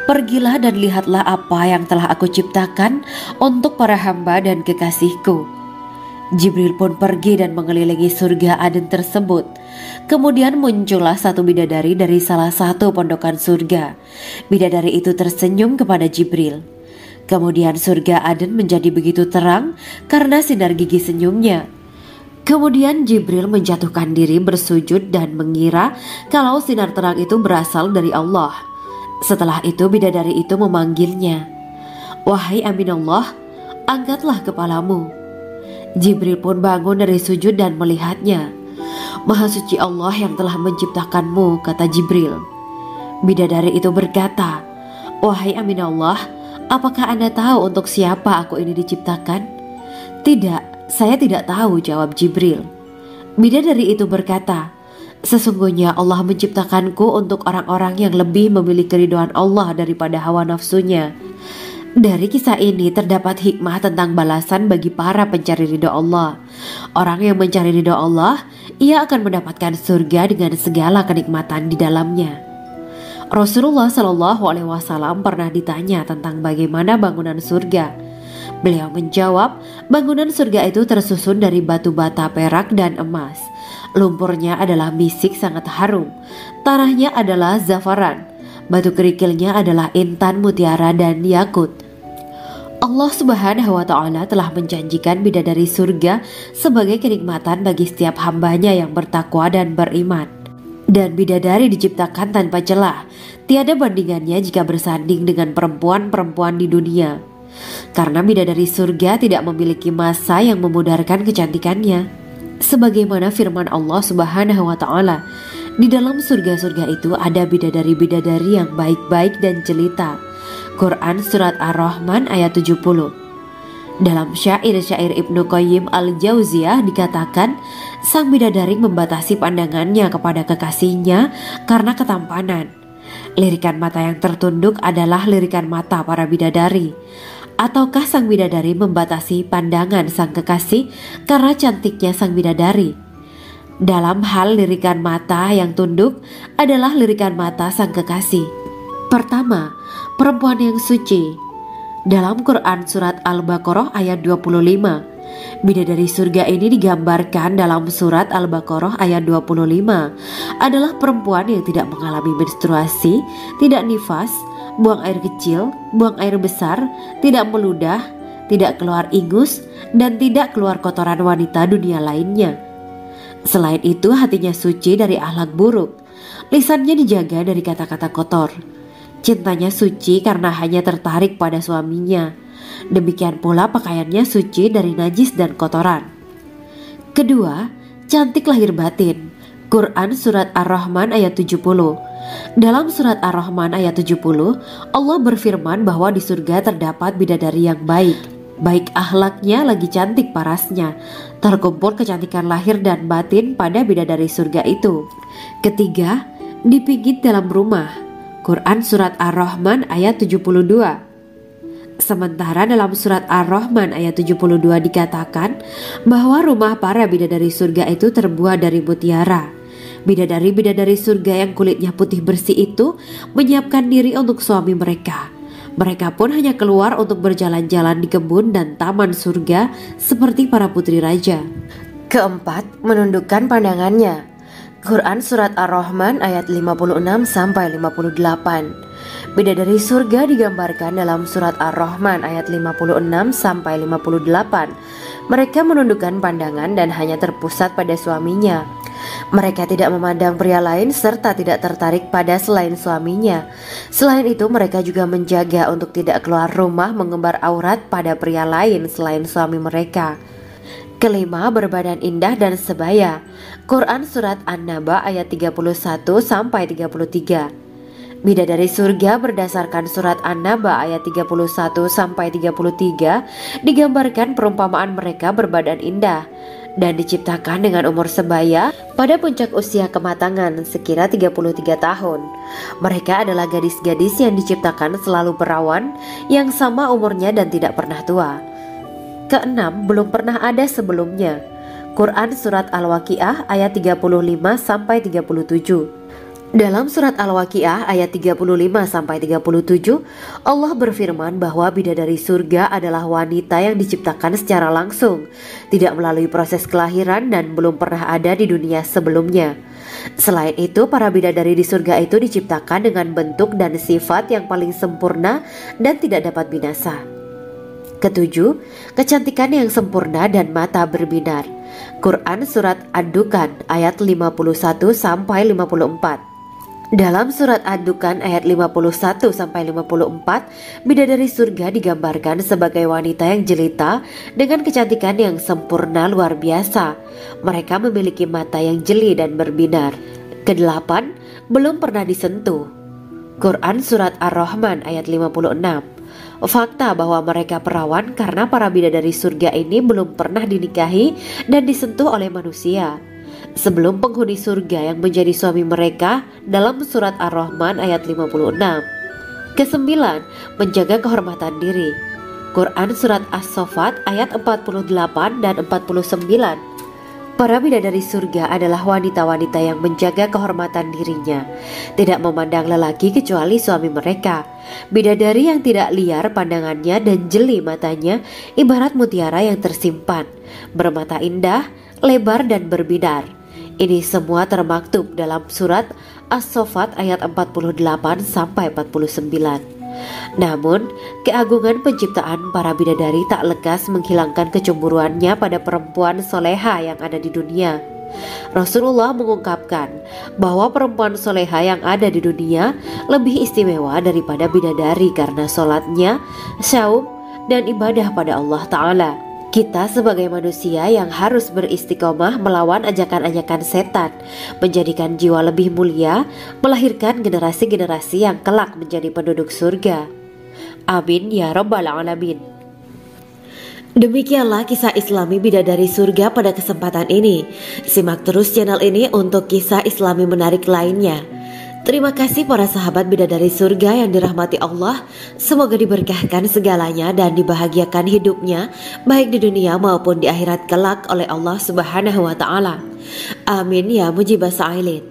pergilah dan lihatlah apa yang telah aku ciptakan untuk para hamba dan kekasihku. Jibril pun pergi dan mengelilingi surga Aden tersebut. Kemudian muncullah satu bidadari dari salah satu pondokan surga. Bidadari itu tersenyum kepada Jibril. Kemudian surga Aden menjadi begitu terang karena sinar gigi senyumnya. Kemudian Jibril menjatuhkan diri bersujud dan mengira kalau sinar terang itu berasal dari Allah. Setelah itu bidadari itu memanggilnya, wahai Aminullah, angkatlah kepalamu. Jibril pun bangun dari sujud dan melihatnya. Maha suci Allah yang telah menciptakanmu, kata Jibril. Bidadari itu berkata, wahai Aminullah, apakah Anda tahu untuk siapa aku ini diciptakan? Tidak. Saya tidak tahu, jawab Jibril. Bidadari itu berkata, sesungguhnya Allah menciptakanku untuk orang-orang yang lebih memilih keridhaan Allah daripada hawa nafsunya. Dari kisah ini terdapat hikmah tentang balasan bagi para pencari ridha Allah. Orang yang mencari ridha Allah, ia akan mendapatkan surga dengan segala kenikmatan di dalamnya. Rasulullah Shallallahu Alaihi Wasallam pernah ditanya tentang bagaimana bangunan surga. Beliau menjawab, bangunan surga itu tersusun dari batu bata perak dan emas. Lumpurnya adalah misik sangat harum, tanahnya adalah zafaran, batu kerikilnya adalah intan, mutiara, dan yakut. Allah Subhanahu wa Ta'ala telah menjanjikan bidadari surga sebagai kenikmatan bagi setiap hambanya yang bertakwa dan beriman. Dan bidadari diciptakan tanpa celah, tiada bandingannya jika bersanding dengan perempuan-perempuan di dunia. Karena bidadari surga tidak memiliki masa yang memudarkan kecantikannya. Sebagaimana firman Allah Subhanahu wa Ta'ala, di dalam surga-surga itu ada bidadari-bidadari yang baik-baik dan jelita. Quran Surat Ar-Rahman ayat 70. Dalam syair-syair Ibnu Qayyim Al-Jauziyah dikatakan, sang bidadari membatasi pandangannya kepada kekasihnya karena ketampanan. Lirikan mata yang tertunduk adalah lirikan mata para bidadari. Ataukah sang bidadari membatasi pandangan sang kekasih karena cantiknya sang bidadari? Dalam hal lirikan mata yang tunduk adalah lirikan mata sang kekasih. Pertama, perempuan yang suci. Dalam Quran Surat Al-Baqarah ayat 25, bidadari surga ini digambarkan dalam Surat Al-Baqarah ayat 25 adalah perempuan yang tidak mengalami menstruasi, tidak nifas, buang air kecil, buang air besar, tidak meludah, tidak keluar ingus, dan tidak keluar kotoran wanita dunia lainnya. Selain itu, hatinya suci dari akhlak buruk, lisannya dijaga dari kata-kata kotor. Cintanya suci karena hanya tertarik pada suaminya. Demikian pula pakaiannya suci dari najis dan kotoran. Kedua, cantik lahir batin. Quran Surat Ar-Rahman ayat 70. Dalam Surat Ar-Rahman ayat 70, Allah berfirman bahwa di surga terdapat bidadari yang baik. Baik akhlaknya lagi cantik parasnya. Terkumpul kecantikan lahir dan batin pada bidadari surga itu. Ketiga, dipijit dalam rumah. Quran Surat Ar-Rahman ayat 72. Sementara dalam Surat Ar-Rahman ayat 72 dikatakan bahwa rumah para bidadari surga itu terbuat dari mutiara. Bidadari-bidadari surga yang kulitnya putih bersih itu menyiapkan diri untuk suami mereka. Mereka pun hanya keluar untuk berjalan-jalan di kebun dan taman surga seperti para putri raja. Keempat, menundukkan pandangannya. Quran Surat Ar-Rahman ayat 56-58. Bidadari surga digambarkan dalam Surat Ar-Rahman ayat 56-58. Mereka menundukkan pandangan dan hanya terpusat pada suaminya. Mereka tidak memandang pria lain serta tidak tertarik pada selain suaminya. Selain itu, mereka juga menjaga untuk tidak keluar rumah mengembar aurat pada pria lain selain suami mereka. Kelima, berbadan indah dan sebaya. Quran Surat An-Naba ayat 31-33. Bidadari surga berdasarkan Surat An-Naba ayat 31-33 digambarkan perumpamaan mereka berbadan indah dan diciptakan dengan umur sebaya pada puncak usia kematangan sekira 33 tahun. Mereka adalah gadis-gadis yang diciptakan selalu perawan, yang sama umurnya dan tidak pernah tua. Keenam, belum pernah ada sebelumnya. Quran Surat Al-Waqiah ayat 35-37. Dalam Surat Al-Waqiah ayat 35-37, Allah berfirman bahwa bidadari surga adalah wanita yang diciptakan secara langsung, tidak melalui proses kelahiran dan belum pernah ada di dunia sebelumnya. Selain itu, para bidadari di surga itu diciptakan dengan bentuk dan sifat yang paling sempurna dan tidak dapat binasa. Ketujuh, kecantikan yang sempurna dan mata berbinar. Quran Surat Ad-Dukan ayat 51-54. Dalam Surat Ad-Dukan ayat 51-54, bidadari surga digambarkan sebagai wanita yang jelita dengan kecantikan yang sempurna luar biasa. Mereka memiliki mata yang jeli dan berbinar. Kedelapan, belum pernah disentuh. Quran Surat Ar-Rahman ayat 56. Fakta bahwa mereka perawan karena para bidadari surga ini belum pernah dinikahi dan disentuh oleh manusia sebelum penghuni surga yang menjadi suami mereka dalam Surat Ar-Rahman ayat 56. Kesembilan, menjaga kehormatan diri. Quran Surat As-Saffat ayat 48 dan 49. Para bidadari surga adalah wanita-wanita yang menjaga kehormatan dirinya, tidak memandang lelaki kecuali suami mereka. Bidadari yang tidak liar pandangannya dan jeli matanya, ibarat mutiara yang tersimpan, bermata indah, lebar dan berbinar. Ini semua termaktub dalam surat As-Saffat ayat 48 sampai 49. Namun, keagungan penciptaan para bidadari tak lekas menghilangkan kecemburuannya pada perempuan soleha yang ada di dunia. Rasulullah mengungkapkan bahwa perempuan soleha yang ada di dunia lebih istimewa daripada bidadari karena sholatnya, syaum, dan ibadah pada Allah Ta'ala. Kita sebagai manusia yang harus beristiqomah melawan ajakan-ajakan setan, menjadikan jiwa lebih mulia, melahirkan generasi-generasi yang kelak menjadi penduduk surga. Amin ya Rabbal Alamin. Demikianlah kisah Islami bidadari surga pada kesempatan ini. Simak terus channel ini untuk kisah Islami menarik lainnya. Terima kasih para sahabat bidadari surga yang dirahmati Allah. Semoga diberkahkan segalanya dan dibahagiakan hidupnya, baik di dunia maupun di akhirat kelak oleh Allah Subhanahu wa Ta'ala. Amin ya mujibah sa'ilin.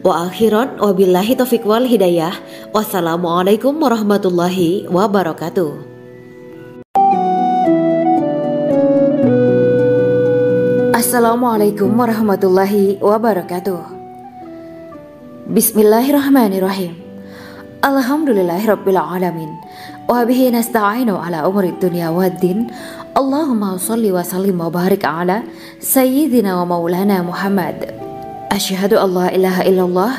Wa akhiran wabillahi taufiq wal hidayah. Wassalamualaikum warahmatullahi wabarakatuh. Assalamualaikum warahmatullahi wabarakatuh. Bismillahirrahmanirrahim. Alhamdulillahirabbil alamin. Wa bihi nasta'inu ala umuri dunya waddin. Allahumma shalli wa sallim wa barik ala sayyidina wa maulana Muhammad. Asyhadu an la ilaha illallah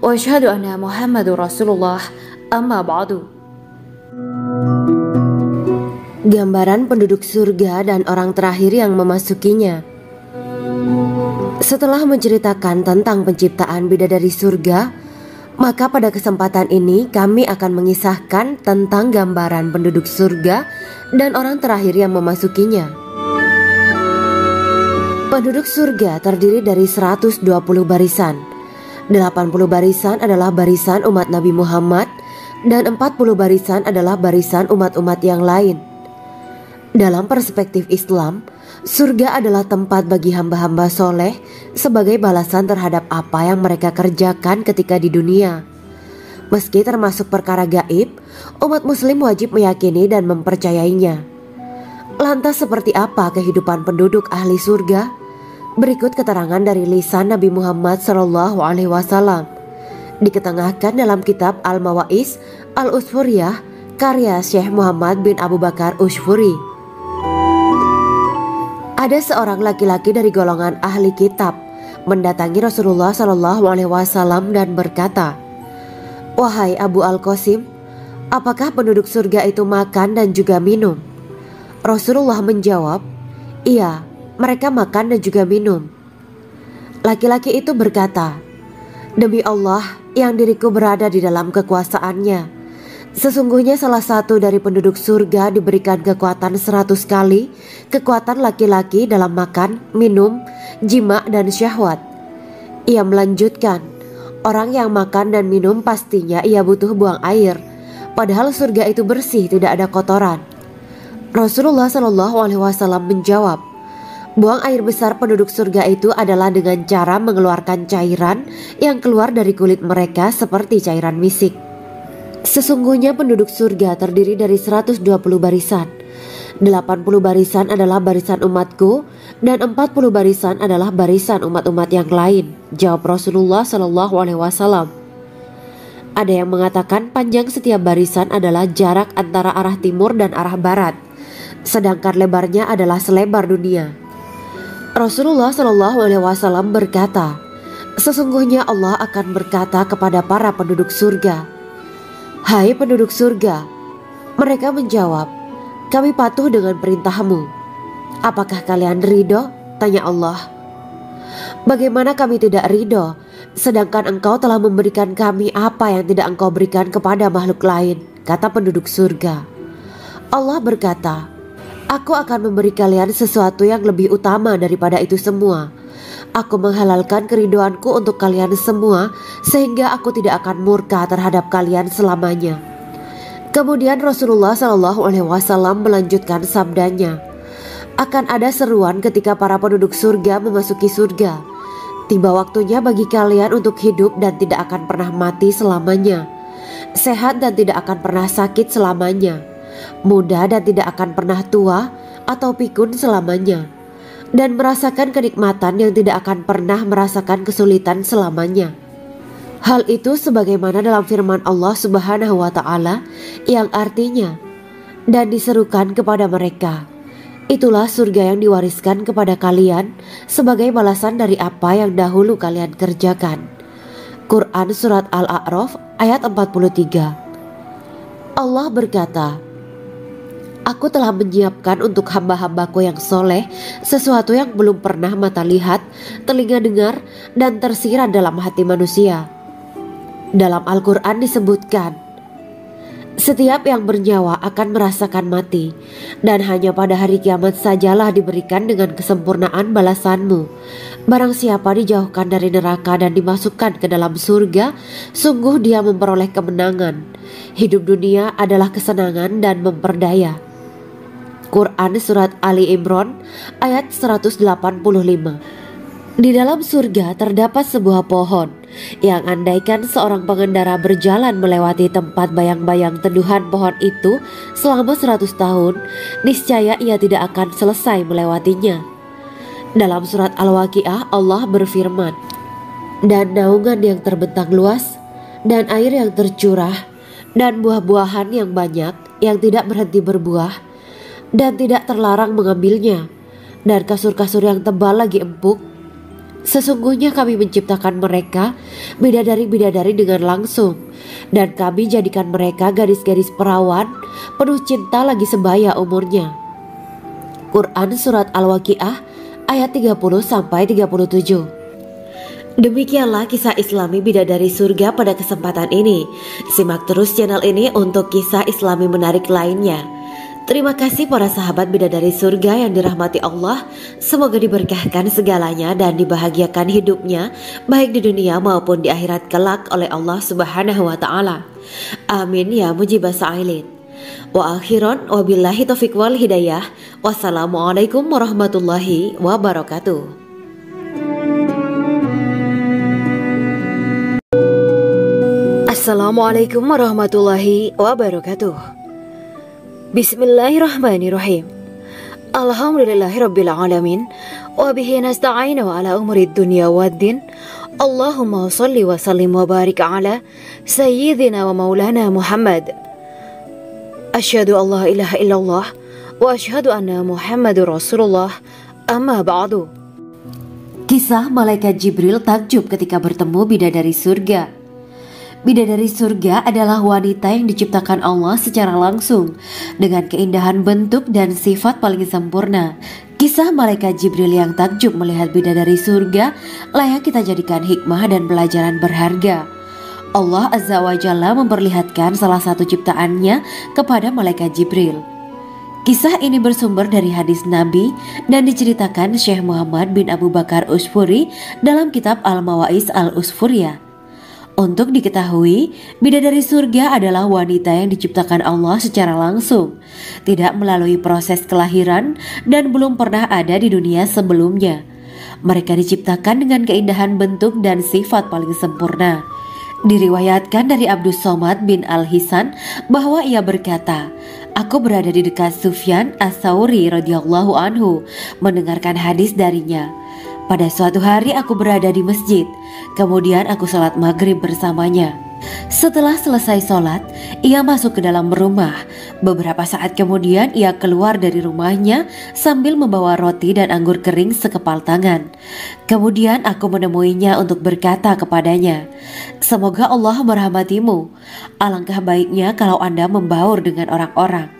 wa asyhadu anna Muhammadur Rasulullah. Amma ba'du. Gambaran penduduk surga dan orang terakhir yang memasukinya. Setelah menceritakan tentang penciptaan bidadari surga, maka pada kesempatan ini kami akan mengisahkan tentang gambaran penduduk surga dan orang terakhir yang memasukinya. Penduduk surga terdiri dari 120 barisan. 80 barisan adalah barisan umat Nabi Muhammad dan 40 barisan adalah barisan umat-umat yang lain. Dalam perspektif Islam, surga adalah tempat bagi hamba-hamba soleh sebagai balasan terhadap apa yang mereka kerjakan ketika di dunia. Meski termasuk perkara gaib, umat muslim wajib meyakini dan mempercayainya. Lantas seperti apa kehidupan penduduk ahli surga? Berikut keterangan dari lisan Nabi Muhammad SAW. Diketengahkan dalam kitab Al-Mawaiz Al-Usfuriyah karya Syekh Muhammad bin Abu Bakar Ushfuri. Ada seorang laki-laki dari golongan ahli kitab mendatangi Rasulullah SAW dan berkata, "Wahai Abu Al-Qasim, apakah penduduk surga itu makan dan juga minum?" Rasulullah menjawab, "Iya, mereka makan dan juga minum." Laki-laki itu berkata, "Demi Allah yang diriku berada di dalam kekuasaannya, sesungguhnya salah satu dari penduduk surga diberikan kekuatan 100 kali kekuatan laki-laki dalam makan, minum, jima, dan syahwat." Ia melanjutkan, "Orang yang makan dan minum pastinya ia butuh buang air, padahal surga itu bersih, tidak ada kotoran." Rasulullah SAW menjawab, "Buang air besar penduduk surga itu adalah dengan cara mengeluarkan cairan yang keluar dari kulit mereka seperti cairan misik." Sesungguhnya penduduk surga terdiri dari 120 barisan. 80 barisan adalah barisan umatku dan 40 barisan adalah barisan umat-umat yang lain, jawab Rasulullah SAW. Ada yang mengatakan panjang setiap barisan adalah jarak antara arah timur dan arah barat, sedangkan lebarnya adalah selebar dunia. Rasulullah SAW berkata, "Sesungguhnya Allah akan berkata kepada para penduduk surga, 'Hai penduduk surga,' mereka menjawab, 'Kami patuh dengan perintahmu.' 'Apakah kalian ridho?' tanya Allah. 'Bagaimana kami tidak ridho, sedangkan engkau telah memberikan kami apa yang tidak engkau berikan kepada makhluk lain,' kata penduduk surga. Allah berkata, 'Aku akan memberi kalian sesuatu yang lebih utama daripada itu semua. Aku menghalalkan keridoanku untuk kalian semua sehingga aku tidak akan murka terhadap kalian selamanya.'" Kemudian Rasulullah SAW melanjutkan sabdanya, Akan ada seruan ketika para penduduk surga memasuki surga. Tiba waktunya bagi kalian untuk hidup dan tidak akan pernah mati selamanya, sehat dan tidak akan pernah sakit selamanya, muda dan tidak akan pernah tua atau pikun selamanya, dan merasakan kenikmatan yang tidak akan pernah merasakan kesulitan selamanya. Hal itu sebagaimana dalam firman Allah Subhanahu wa Ta'ala yang artinya, dan diserukan kepada mereka, itulah surga yang diwariskan kepada kalian sebagai balasan dari apa yang dahulu kalian kerjakan. Quran Surat Al-A'raf ayat 43. Allah berkata, Aku telah menyiapkan untuk hamba-hambaku yang soleh sesuatu yang belum pernah mata lihat, telinga dengar, dan tersirat dalam hati manusia. Dalam Al-Quran disebutkan, setiap yang bernyawa akan merasakan mati, dan hanya pada hari kiamat sajalah diberikan dengan kesempurnaan balasanmu. Barang siapa dijauhkan dari neraka dan dimasukkan ke dalam surga, sungguh dia memperoleh kemenangan. Hidup dunia adalah kesenangan dan memperdaya. Quran Surat Ali Imran ayat 185. Di dalam surga terdapat sebuah pohon yang andaikan seorang pengendara berjalan melewati tempat bayang-bayang teduhan pohon itu selama 100 tahun, niscaya ia tidak akan selesai melewatinya. Dalam surat Al-Waqiah Allah berfirman, dan naungan yang terbentang luas, dan air yang tercurah, dan buah-buahan yang banyak yang tidak berhenti berbuah, dan tidak terlarang mengambilnya, dan kasur-kasur yang tebal lagi empuk. Sesungguhnya kami menciptakan mereka bidadari-bidadari dengan langsung, dan kami jadikan mereka gadis-gadis perawan penuh cinta lagi sebaya umurnya. Quran Surat Al-Waqiah ayat 30-37. Demikianlah kisah Islami bidadari surga pada kesempatan ini. Simak terus channel ini untuk kisah Islami menarik lainnya. Terima kasih para sahabat bidadari surga yang dirahmati Allah. Semoga diberkahkan segalanya dan dibahagiakan hidupnya baik di dunia maupun di akhirat kelak oleh Allah Subhanahu wa Ta'ala. Amin ya mujibah sa'ilin. Wa akhiran wabillahi taufiq wal hidayah. Wassalamualaikum warahmatullahi wabarakatuh. Assalamualaikum warahmatullahi wabarakatuh. Bismillahirrahmanirrahim. Alhamdulillahirabbil alamin wa bihi nasta'inu ala umuri dunya waddin. Allahumma shalli wa sallim wa barik ala sayyidina wa maulana Muhammad. Asyhadu an la ilaha illallah wa asyhadu anna Muhammadur Rasulullah. Amma ba'du. Kisah malaikat Jibril takjub ketika bertemu bidadari surga. Bidadari surga adalah wanita yang diciptakan Allah secara langsung dengan keindahan bentuk dan sifat paling sempurna. Kisah malaikat Jibril yang takjub melihat bidadari surga layak kita jadikan hikmah dan pelajaran berharga. Allah Azza wa Jalla memperlihatkan salah satu ciptaannya kepada malaikat Jibril. Kisah ini bersumber dari hadis Nabi dan diceritakan Syekh Muhammad bin Abu Bakar Usfuri dalam kitab Al-Mawaiz Al-Usfuriyah. Untuk diketahui, bidadari surga adalah wanita yang diciptakan Allah secara langsung, tidak melalui proses kelahiran dan belum pernah ada di dunia sebelumnya. Mereka diciptakan dengan keindahan bentuk dan sifat paling sempurna. Diriwayatkan dari Abdus Somad bin Al-Hisan bahwa ia berkata, aku berada di dekat Sufyan As-Sauri radhiyallahu anhu mendengarkan hadis darinya. Pada suatu hari aku berada di masjid, kemudian aku sholat maghrib bersamanya. Setelah selesai sholat, ia masuk ke dalam rumah. Beberapa saat kemudian ia keluar dari rumahnya sambil membawa roti dan anggur kering sekepal tangan. Kemudian aku menemuinya untuk berkata kepadanya, semoga Allah merahmatimu. Alangkah baiknya kalau Anda membaur dengan orang-orang.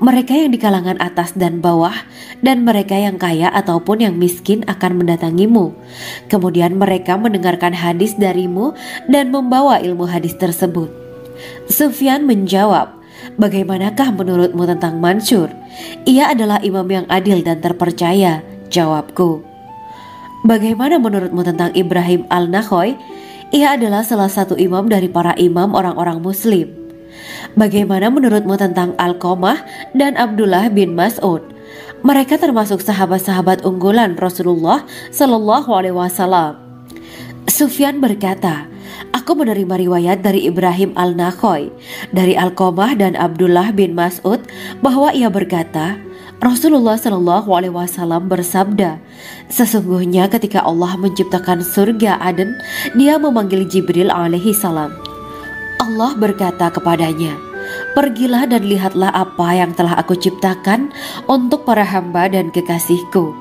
Mereka yang di kalangan atas dan bawah, dan mereka yang kaya ataupun yang miskin akan mendatangimu. Kemudian mereka mendengarkan hadis darimu dan membawa ilmu hadis tersebut. Sufyan menjawab, bagaimanakah menurutmu tentang Mansur? Ia adalah imam yang adil dan terpercaya. Jawabku. Bagaimana menurutmu tentang Ibrahim Al-Nakhoy? Ia adalah salah satu imam dari para imam orang-orang muslim. Bagaimana menurutmu tentang Alqamah dan Abdullah bin Mas'ud? Mereka termasuk sahabat-sahabat unggulan Rasulullah Shallallahu Alaihi Wasallam. Sufyan berkata, aku menerima riwayat dari Ibrahim al-Nakhoy, dari Alqamah dan Abdullah bin Mas'ud bahwa ia berkata, Rasulullah Shallallahu Alaihi Wasallam bersabda, sesungguhnya ketika Allah menciptakan surga Aden, Dia memanggil Jibril alaihi salam. Allah berkata kepadanya, pergilah dan lihatlah apa yang telah aku ciptakan untuk para hamba dan kekasihku.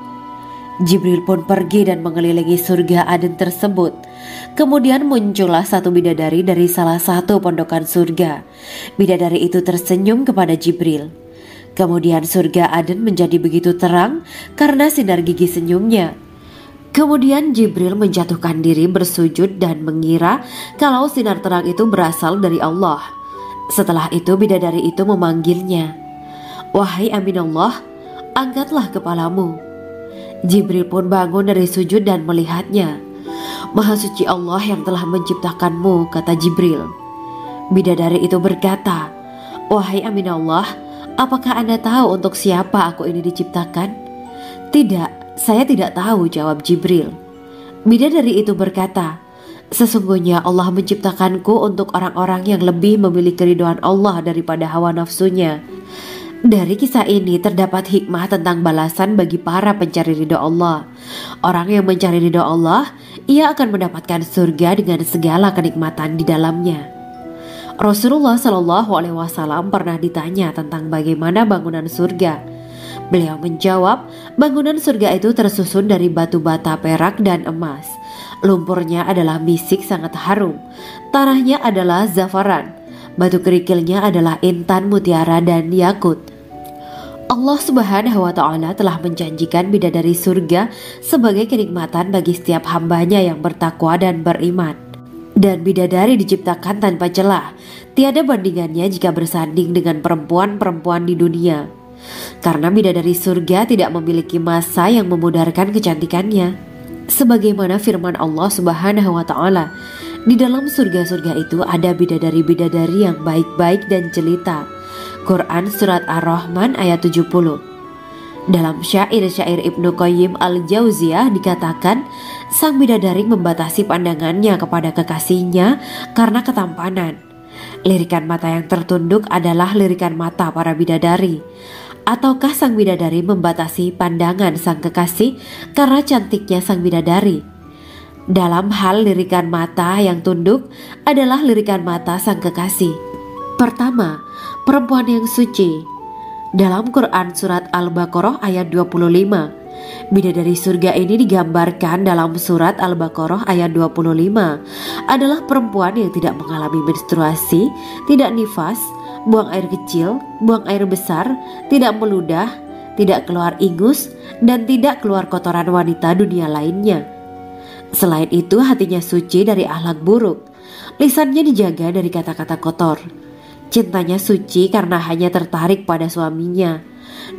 Jibril pun pergi dan mengelilingi surga Aden tersebut. Kemudian muncullah satu bidadari dari salah satu pondokan surga. Bidadari itu tersenyum kepada Jibril. Kemudian surga Aden menjadi begitu terang karena sinar gigi senyumnya. Kemudian Jibril menjatuhkan diri bersujud dan mengira kalau sinar terang itu berasal dari Allah. Setelah itu bidadari itu memanggilnya, wahai Aminullah, angkatlah kepalamu. Jibril pun bangun dari sujud dan melihatnya. Maha suci Allah yang telah menciptakanmu, kata Jibril. Bidadari itu berkata, wahai Aminullah, apakah Anda tahu untuk siapa aku ini diciptakan? Tidak, saya tidak tahu, jawab Jibril. Bidadari itu berkata, sesungguhnya Allah menciptakanku untuk orang-orang yang lebih memilih keridhaan Allah daripada hawa nafsunya. Dari kisah ini terdapat hikmah tentang balasan bagi para pencari ridho Allah. Orang yang mencari ridho Allah, ia akan mendapatkan surga dengan segala kenikmatan di dalamnya. Rasulullah Shallallahu Alaihi Wasallam pernah ditanya tentang bagaimana bangunan surga. Beliau menjawab, bangunan surga itu tersusun dari batu bata, perak, dan emas. Lumpurnya adalah misik sangat harum, tanahnya adalah zafaran, batu kerikilnya adalah intan, mutiara, dan yakut. Allah Subhanahu wa Ta'ala telah menjanjikan bidadari surga sebagai kenikmatan bagi setiap hambanya yang bertakwa dan beriman. Dan bidadari diciptakan tanpa celah, tiada bandingannya jika bersanding dengan perempuan-perempuan di dunia. Karena bidadari surga tidak memiliki masa yang memudarkan kecantikannya. Sebagaimana firman Allah Subhanahu wa Ta'ala, di dalam surga-surga itu ada bidadari-bidadari yang baik-baik dan jelita. Quran Surat Ar-Rahman ayat 70. Dalam syair-syair Ibnu Qayyim al-Jauziyah dikatakan, sang bidadari membatasi pandangannya kepada kekasihnya karena ketampanan. Lirikan mata yang tertunduk adalah lirikan mata para bidadari. Ataukah sang bidadari membatasi pandangan sang kekasih karena cantiknya sang bidadari? Dalam hal lirikan mata yang tunduk adalah lirikan mata sang kekasih. Pertama, perempuan yang suci. Dalam Quran Surat Al-Baqarah ayat 25, bidadari surga ini digambarkan dalam Surat Al-Baqarah ayat 25 adalah perempuan yang tidak mengalami menstruasi, tidak nifas, buang air kecil, buang air besar, tidak meludah, tidak keluar ingus, dan tidak keluar kotoran wanita dunia lainnya. Selain itu, hatinya suci dari akhlak buruk, lisannya dijaga dari kata-kata kotor. Cintanya suci karena hanya tertarik pada suaminya.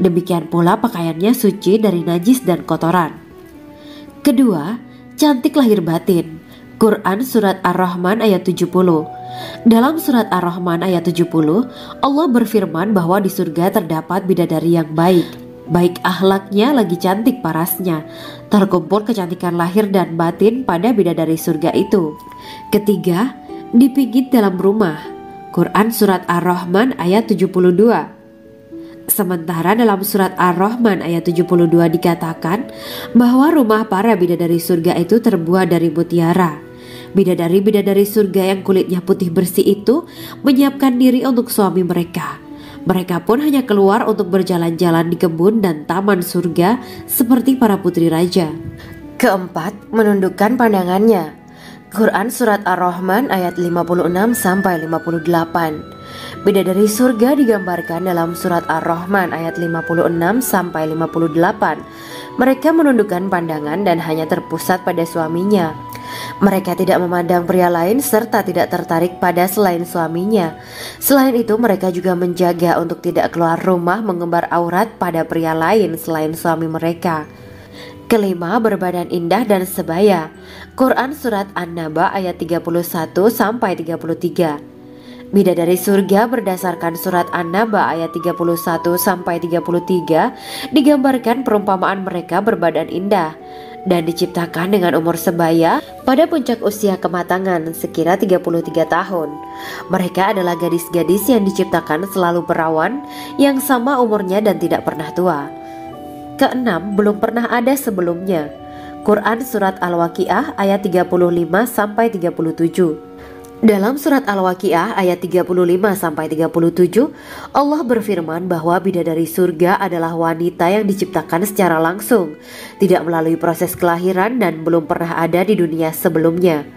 Demikian pula pakaiannya suci dari najis dan kotoran. Kedua, cantik lahir batin. Quran Surat Ar-Rahman ayat 70. Dalam Surat Ar-Rahman ayat 70, Allah berfirman bahwa di surga terdapat bidadari yang baik. Baik akhlaknya lagi cantik parasnya. Terkumpul kecantikan lahir dan batin pada bidadari surga itu. Ketiga, dipijit dalam rumah. Quran Surat Ar-Rahman ayat 72. Sementara dalam Surat Ar-Rahman ayat 72 dikatakan bahwa rumah para bidadari surga itu terbuat dari mutiara. Bidadari-bidadari surga yang kulitnya putih bersih itu menyiapkan diri untuk suami mereka. Mereka pun hanya keluar untuk berjalan-jalan di kebun dan taman surga seperti para putri raja. Keempat, menundukkan pandangannya. Quran Surat Ar-Rahman ayat 56-58. Bidadari surga digambarkan dalam Surat Ar-Rahman ayat 56-58. Mereka menundukkan pandangan dan hanya terpusat pada suaminya. Mereka tidak memandang pria lain serta tidak tertarik pada selain suaminya. Selain itu, mereka juga menjaga untuk tidak keluar rumah mengembar aurat pada pria lain selain suami mereka. Kelima, berbadan indah dan sebaya. Quran Surat An-Naba ayat 31-33. Bidadari surga berdasarkan surat An-Naba ayat 31-33 digambarkan perumpamaan mereka berbadan indah dan diciptakan dengan umur sebaya pada puncak usia kematangan sekira 33 tahun. Mereka adalah gadis-gadis yang diciptakan selalu perawan yang sama umurnya dan tidak pernah tua. Keenam, belum pernah ada sebelumnya. Quran Surat Al-Waqiah ayat 35-37. Dalam surat Al-Waqiah ayat 35-37, Allah berfirman bahwa bidadari surga adalah wanita yang diciptakan secara langsung, tidak melalui proses kelahiran dan belum pernah ada di dunia sebelumnya.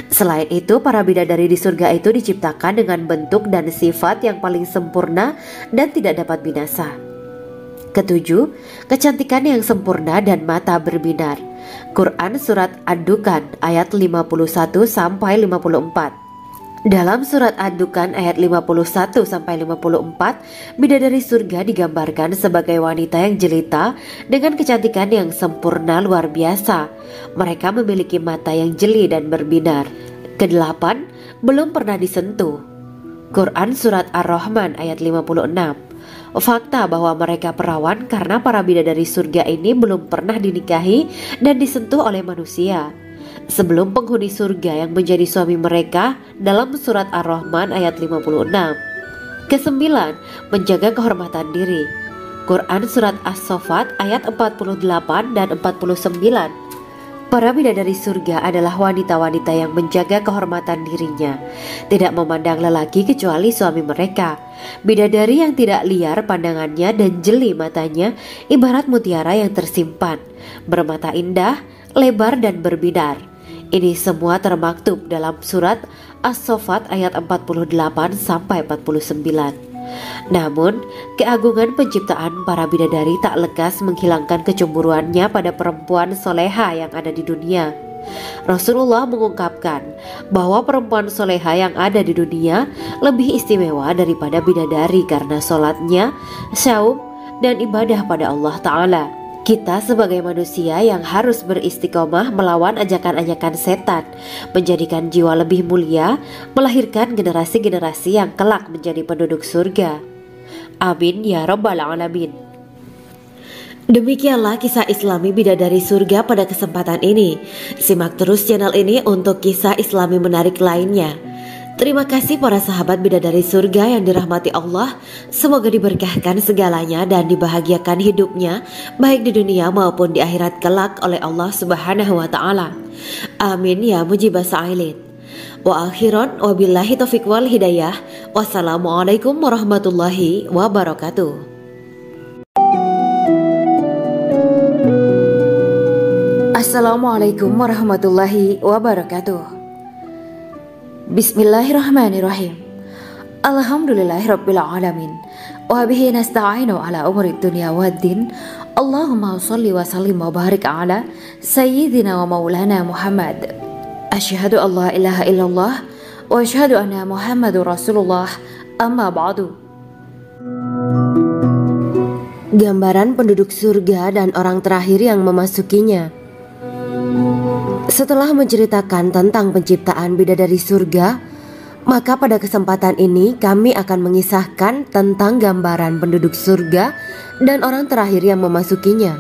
Selain itu, para bidadari di surga itu diciptakan dengan bentuk dan sifat yang paling sempurna dan tidak dapat binasa. Ketujuh, kecantikan yang sempurna dan mata berbinar. Quran Surat Ad-Dukan ayat 51-54. Dalam surat Ad-Dukan ayat 51-54, bidadari surga digambarkan sebagai wanita yang jelita dengan kecantikan yang sempurna luar biasa. Mereka memiliki mata yang jeli dan berbinar. Kedelapan, belum pernah disentuh. Quran Surat Ar-Rahman ayat 56. Fakta bahwa mereka perawan karena para bidadari surga ini belum pernah dinikahi dan disentuh oleh manusia sebelum penghuni surga yang menjadi suami mereka dalam surat Ar-Rahman ayat 56. Kesembilan, menjaga kehormatan diri. Quran Surat As-Saffat ayat 48 dan 49. Para bidadari surga adalah wanita-wanita yang menjaga kehormatan dirinya, tidak memandang lelaki kecuali suami mereka. Bidadari yang tidak liar pandangannya dan jeli matanya ibarat mutiara yang tersimpan, bermata indah, lebar dan berbinar. Ini semua termaktub dalam surat As-Saffat ayat 48-49. Namun, keagungan penciptaan para bidadari tak lekas menghilangkan kecemburuannya pada perempuan soleha yang ada di dunia. Rasulullah mengungkapkan bahwa perempuan soleha yang ada di dunia lebih istimewa daripada bidadari karena sholatnya, saum, dan ibadah pada Allah Ta'ala. Kita sebagai manusia yang harus beristiqomah melawan ajakan-ajakan setan, menjadikan jiwa lebih mulia, melahirkan generasi-generasi yang kelak menjadi penduduk surga. Amin ya Rabbal Alamin. Demikianlah kisah Islami bidadari surga pada kesempatan ini. Simak terus channel ini untuk kisah Islami menarik lainnya. Terima kasih para sahabat bidadari surga yang dirahmati Allah. Semoga diberkahkan segalanya dan dibahagiakan hidupnya baik di dunia maupun di akhirat kelak oleh Allah Subhanahu wa Ta'ala. Amin ya mujibah sa'ilin. Wa akhiran wabillahi taufiq wal hidayah. Wassalamualaikum warahmatullahi wabarakatuh. Assalamualaikum warahmatullahi wabarakatuh. Bismillahirrahmanirrahim. Alhamdulillahirabbil alamin. Wa bihi nasta'inu ala umuri dunya waddin. Allahumma shalli wa sallim wa barik ala sayyidina wa maulana Muhammad. Asyhadu an la ilaha illallah wa asyhadu anna Muhammadur Rasulullah. Amma ba'du. Gambaran penduduk surga dan orang terakhir yang memasukinya. Setelah menceritakan tentang penciptaan bidadari surga, maka pada kesempatan ini kami akan mengisahkan tentang gambaran penduduk surga dan orang terakhir yang memasukinya.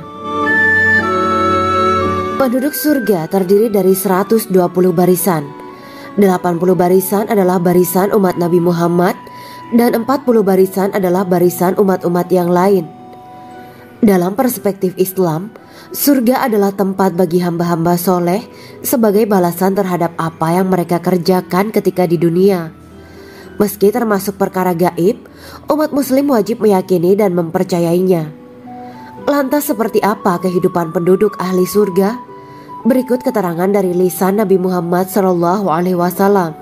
Penduduk surga terdiri dari 120 barisan. 80 barisan adalah barisan umat Nabi Muhammad dan 40 barisan adalah barisan umat-umat yang lain. Dalam perspektif Islam, surga adalah tempat bagi hamba-hamba soleh sebagai balasan terhadap apa yang mereka kerjakan ketika di dunia. Meski termasuk perkara gaib, umat muslim wajib meyakini dan mempercayainya. Lantas seperti apa kehidupan penduduk ahli surga? Berikut keterangan dari lisan Nabi Muhammad SAW.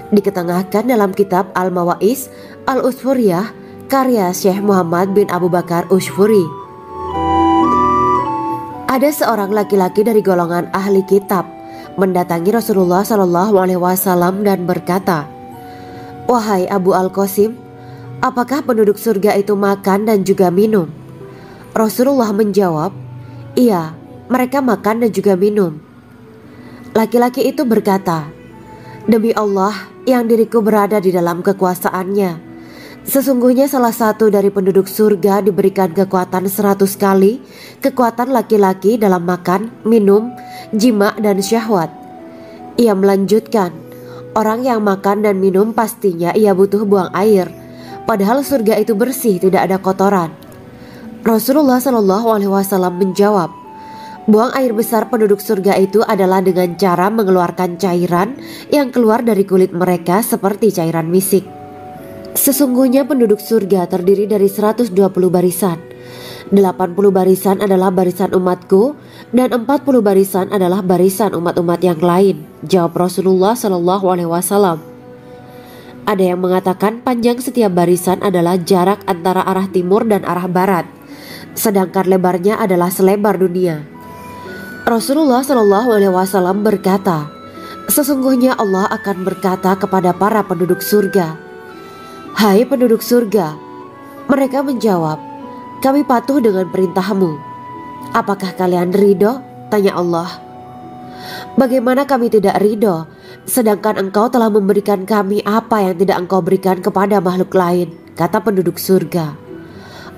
Diketengahkan dalam kitab Al-Mawaiz Al-Usfuriyah karya Syekh Muhammad bin Abu Bakar Ushfuri. Ada seorang laki-laki dari golongan ahli kitab mendatangi Rasulullah SAW dan berkata, "Wahai Abu Al-Qasim, apakah penduduk surga itu makan dan juga minum?" Rasulullah menjawab, "Iya, mereka makan dan juga minum." Laki-laki itu berkata, "Demi Allah, yang diriku berada di dalam kekuasaannya. Sesungguhnya salah satu dari penduduk surga diberikan kekuatan 100 kali kekuatan laki-laki dalam makan, minum, jima, dan syahwat. Ia melanjutkan, orang yang makan dan minum pastinya ia butuh buang air, padahal surga itu bersih, tidak ada kotoran. Rasulullah SAW menjawab, buang air besar penduduk surga itu adalah dengan cara mengeluarkan cairan yang keluar dari kulit mereka seperti cairan misik. Sesungguhnya penduduk surga terdiri dari 120 barisan. 80 barisan adalah barisan umatku dan 40 barisan adalah barisan umat-umat yang lain, jawab Rasulullah SAW. Ada yang mengatakan panjang setiap barisan adalah jarak antara arah timur dan arah barat, sedangkan lebarnya adalah selebar dunia. Rasulullah SAW berkata, sesungguhnya Allah akan berkata kepada para penduduk surga, hai penduduk surga. Mereka menjawab, kami patuh dengan perintahmu. Apakah kalian ridho? Tanya Allah. Bagaimana kami tidak ridho, sedangkan engkau telah memberikan kami apa yang tidak engkau berikan kepada makhluk lain, kata penduduk surga.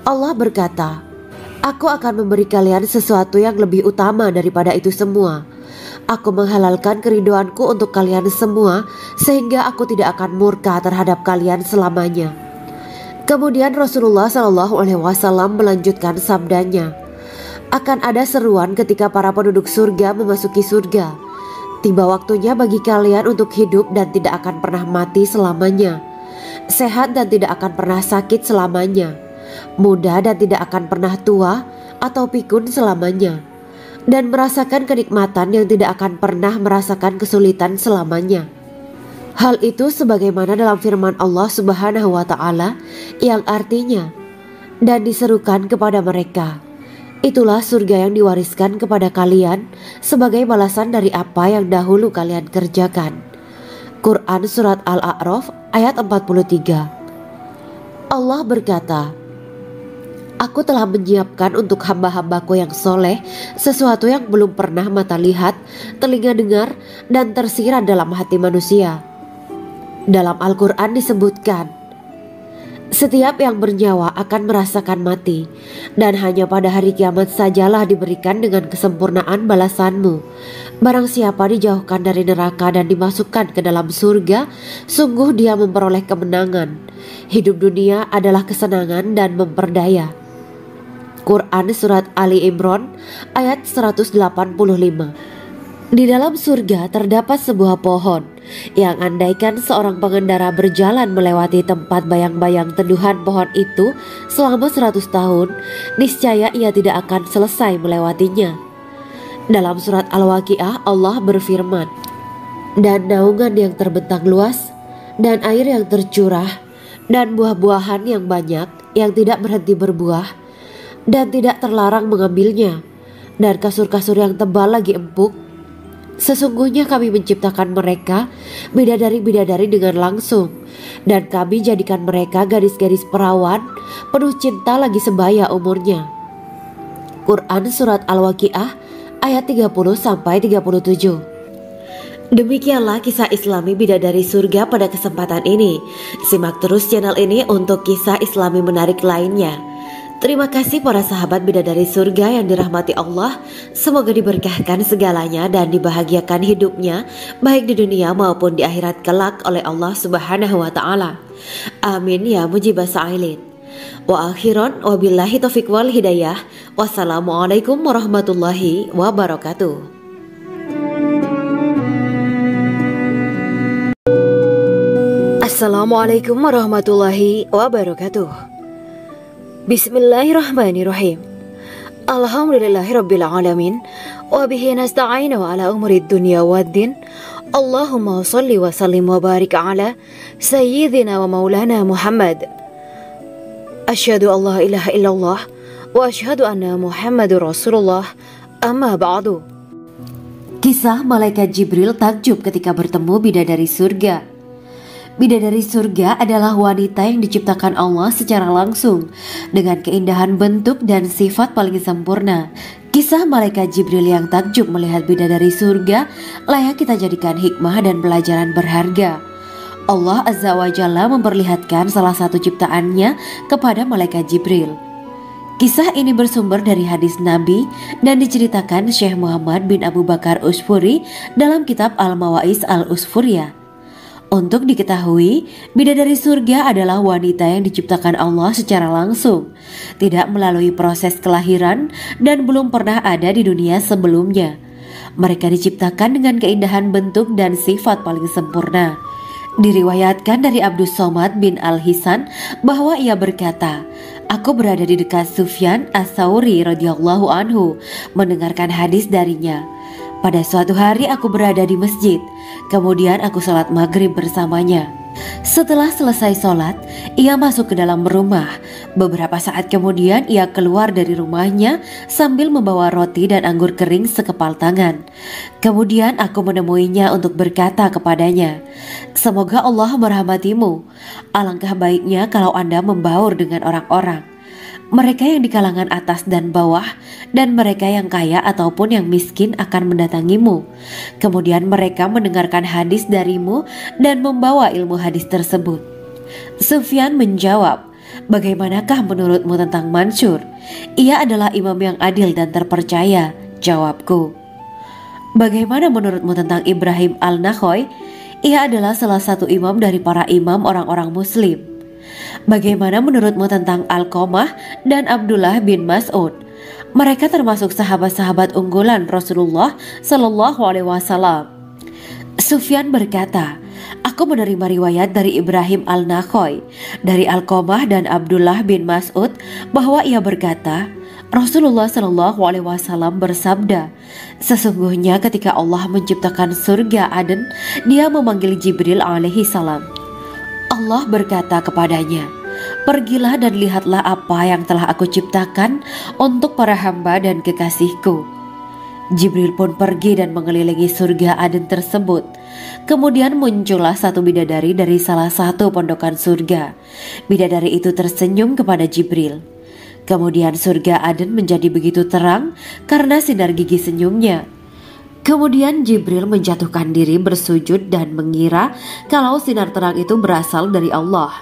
Allah berkata, aku akan memberi kalian sesuatu yang lebih utama daripada itu semua. Aku menghalalkan keridoanku untuk kalian semua, sehingga aku tidak akan murka terhadap kalian selamanya. Kemudian Rasulullah SAW melanjutkan sabdanya, akan ada seruan ketika para penduduk surga memasuki surga. Tiba waktunya bagi kalian untuk hidup dan tidak akan pernah mati selamanya, sehat dan tidak akan pernah sakit selamanya, muda dan tidak akan pernah tua atau pikun selamanya, dan merasakan kenikmatan yang tidak akan pernah merasakan kesulitan selamanya. Hal itu sebagaimana dalam firman Allah Subhanahu wa Ta'ala yang artinya, dan diserukan kepada mereka, itulah surga yang diwariskan kepada kalian sebagai balasan dari apa yang dahulu kalian kerjakan. Quran Surat Al-A'raf ayat 43. Allah berkata, aku telah menyiapkan untuk hamba-hambaku yang soleh sesuatu yang belum pernah mata lihat, telinga dengar, dan tersirat dalam hati manusia. Dalam Al-Quran disebutkan, setiap yang bernyawa akan merasakan mati, dan hanya pada hari kiamat sajalah diberikan dengan kesempurnaan balasanmu. Barang siapa dijauhkan dari neraka dan dimasukkan ke dalam surga, sungguh dia memperoleh kemenangan. Hidup dunia adalah kesenangan dan memperdaya. Quran Surat Ali Imran ayat 185. Di dalam surga terdapat sebuah pohon yang andaikan seorang pengendara berjalan melewati tempat bayang-bayang teduhan pohon itu selama 100 tahun, niscaya ia tidak akan selesai melewatinya. Dalam surat Al-Waqiah Allah berfirman, dan naungan yang terbentang luas, dan air yang tercurah, dan buah-buahan yang banyak yang tidak berhenti berbuah, dan tidak terlarang mengambilnya, dan kasur-kasur yang tebal lagi empuk. Sesungguhnya kami menciptakan mereka bidadari-bidadari dengan langsung, dan kami jadikan mereka gadis-gadis perawan penuh cinta lagi sebaya umurnya. Quran Surat Al-Waqiah ayat 30-37. Demikianlah kisah Islami bidadari surga pada kesempatan ini. Simak terus channel ini untuk kisah Islami menarik lainnya. Terima kasih para sahabat bidadari surga yang dirahmati Allah. Semoga diberkahkan segalanya dan dibahagiakan hidupnya, baik di dunia maupun di akhirat kelak oleh Allah Subhanahu wa Ta'ala. Amin ya mujibah sa'ilin. Wa akhiran wabillahi taufiq wal hidayah. Wassalamualaikum warahmatullahi wabarakatuh. Assalamualaikum warahmatullahi wabarakatuh. Bismillahirrahmanirrahim. Alhamdulillahirabbil alamin wa bihi nasta'inu ala umuri dunya waddin. Allahumma shalli wa sallim wa barik ala sayyidina wa maulana Muhammad. Asyhadu an la ilaha illallah wa asyhadu anna Muhammadur Rasulullah. Amma ba'du. Kisah malaikat Jibril takjub ketika bertemu bidadari surga. Bidadari surga adalah wanita yang diciptakan Allah secara langsung dengan keindahan bentuk dan sifat paling sempurna. Kisah malaikat Jibril yang takjub melihat bidadari surga layak kita jadikan hikmah dan pelajaran berharga. Allah Azza wa Jalla memperlihatkan salah satu ciptaannya kepada malaikat Jibril. Kisah ini bersumber dari hadis Nabi dan diceritakan Syekh Muhammad bin Abu Bakar Usfuri dalam kitab Al-Mawais Al-Usfuriyah. Untuk diketahui, bidadari surga adalah wanita yang diciptakan Allah secara langsung, tidak melalui proses kelahiran dan belum pernah ada di dunia sebelumnya. Mereka diciptakan dengan keindahan bentuk dan sifat paling sempurna. Diriwayatkan dari Abdus Somad bin Al-Hisan bahwa ia berkata, "Aku berada di dekat Sufyan As-Sauri radhiyallahu anhu mendengarkan hadis darinya. Pada suatu hari aku berada di masjid, kemudian aku sholat maghrib bersamanya. Setelah selesai sholat, ia masuk ke dalam rumah. Beberapa saat kemudian ia keluar dari rumahnya sambil membawa roti dan anggur kering sekepal tangan. Kemudian aku menemuinya untuk berkata kepadanya, 'Semoga Allah merahmatimu. Alangkah baiknya kalau Anda membaur dengan orang-orang. Mereka yang di kalangan atas dan bawah, dan mereka yang kaya ataupun yang miskin akan mendatangimu. Kemudian mereka mendengarkan hadis darimu dan membawa ilmu hadis tersebut.' Sufyan menjawab, 'Bagaimanakah menurutmu tentang Mansur? Ia adalah imam yang adil dan terpercaya.' Jawabku. 'Bagaimana menurutmu tentang Ibrahim Al-Nakhoy? Ia adalah salah satu imam dari para imam orang-orang muslim.' 'Bagaimana menurutmu tentang Alqamah dan Abdullah bin Mas'ud? Mereka termasuk sahabat-sahabat unggulan Rasulullah Sallallahu Alaihi Wasallam.' Sufyan berkata, 'Aku menerima riwayat dari Ibrahim Al-Nakhoy, dari Alqamah dan Abdullah bin Mas'ud bahwa ia berkata, Rasulullah Sallallahu Alaihi Wasallam bersabda, sesungguhnya ketika Allah menciptakan surga Aden, Dia memanggil Jibril alaihi salam. Allah berkata kepadanya, pergilah dan lihatlah apa yang telah aku ciptakan untuk para hamba dan kekasihku. Jibril pun pergi dan mengelilingi surga Aden tersebut. Kemudian muncullah satu bidadari dari salah satu pondokan surga. Bidadari itu tersenyum kepada Jibril. Kemudian surga Aden menjadi begitu terang karena sinar gigi senyumnya. Kemudian Jibril menjatuhkan diri bersujud dan mengira kalau sinar terang itu berasal dari Allah.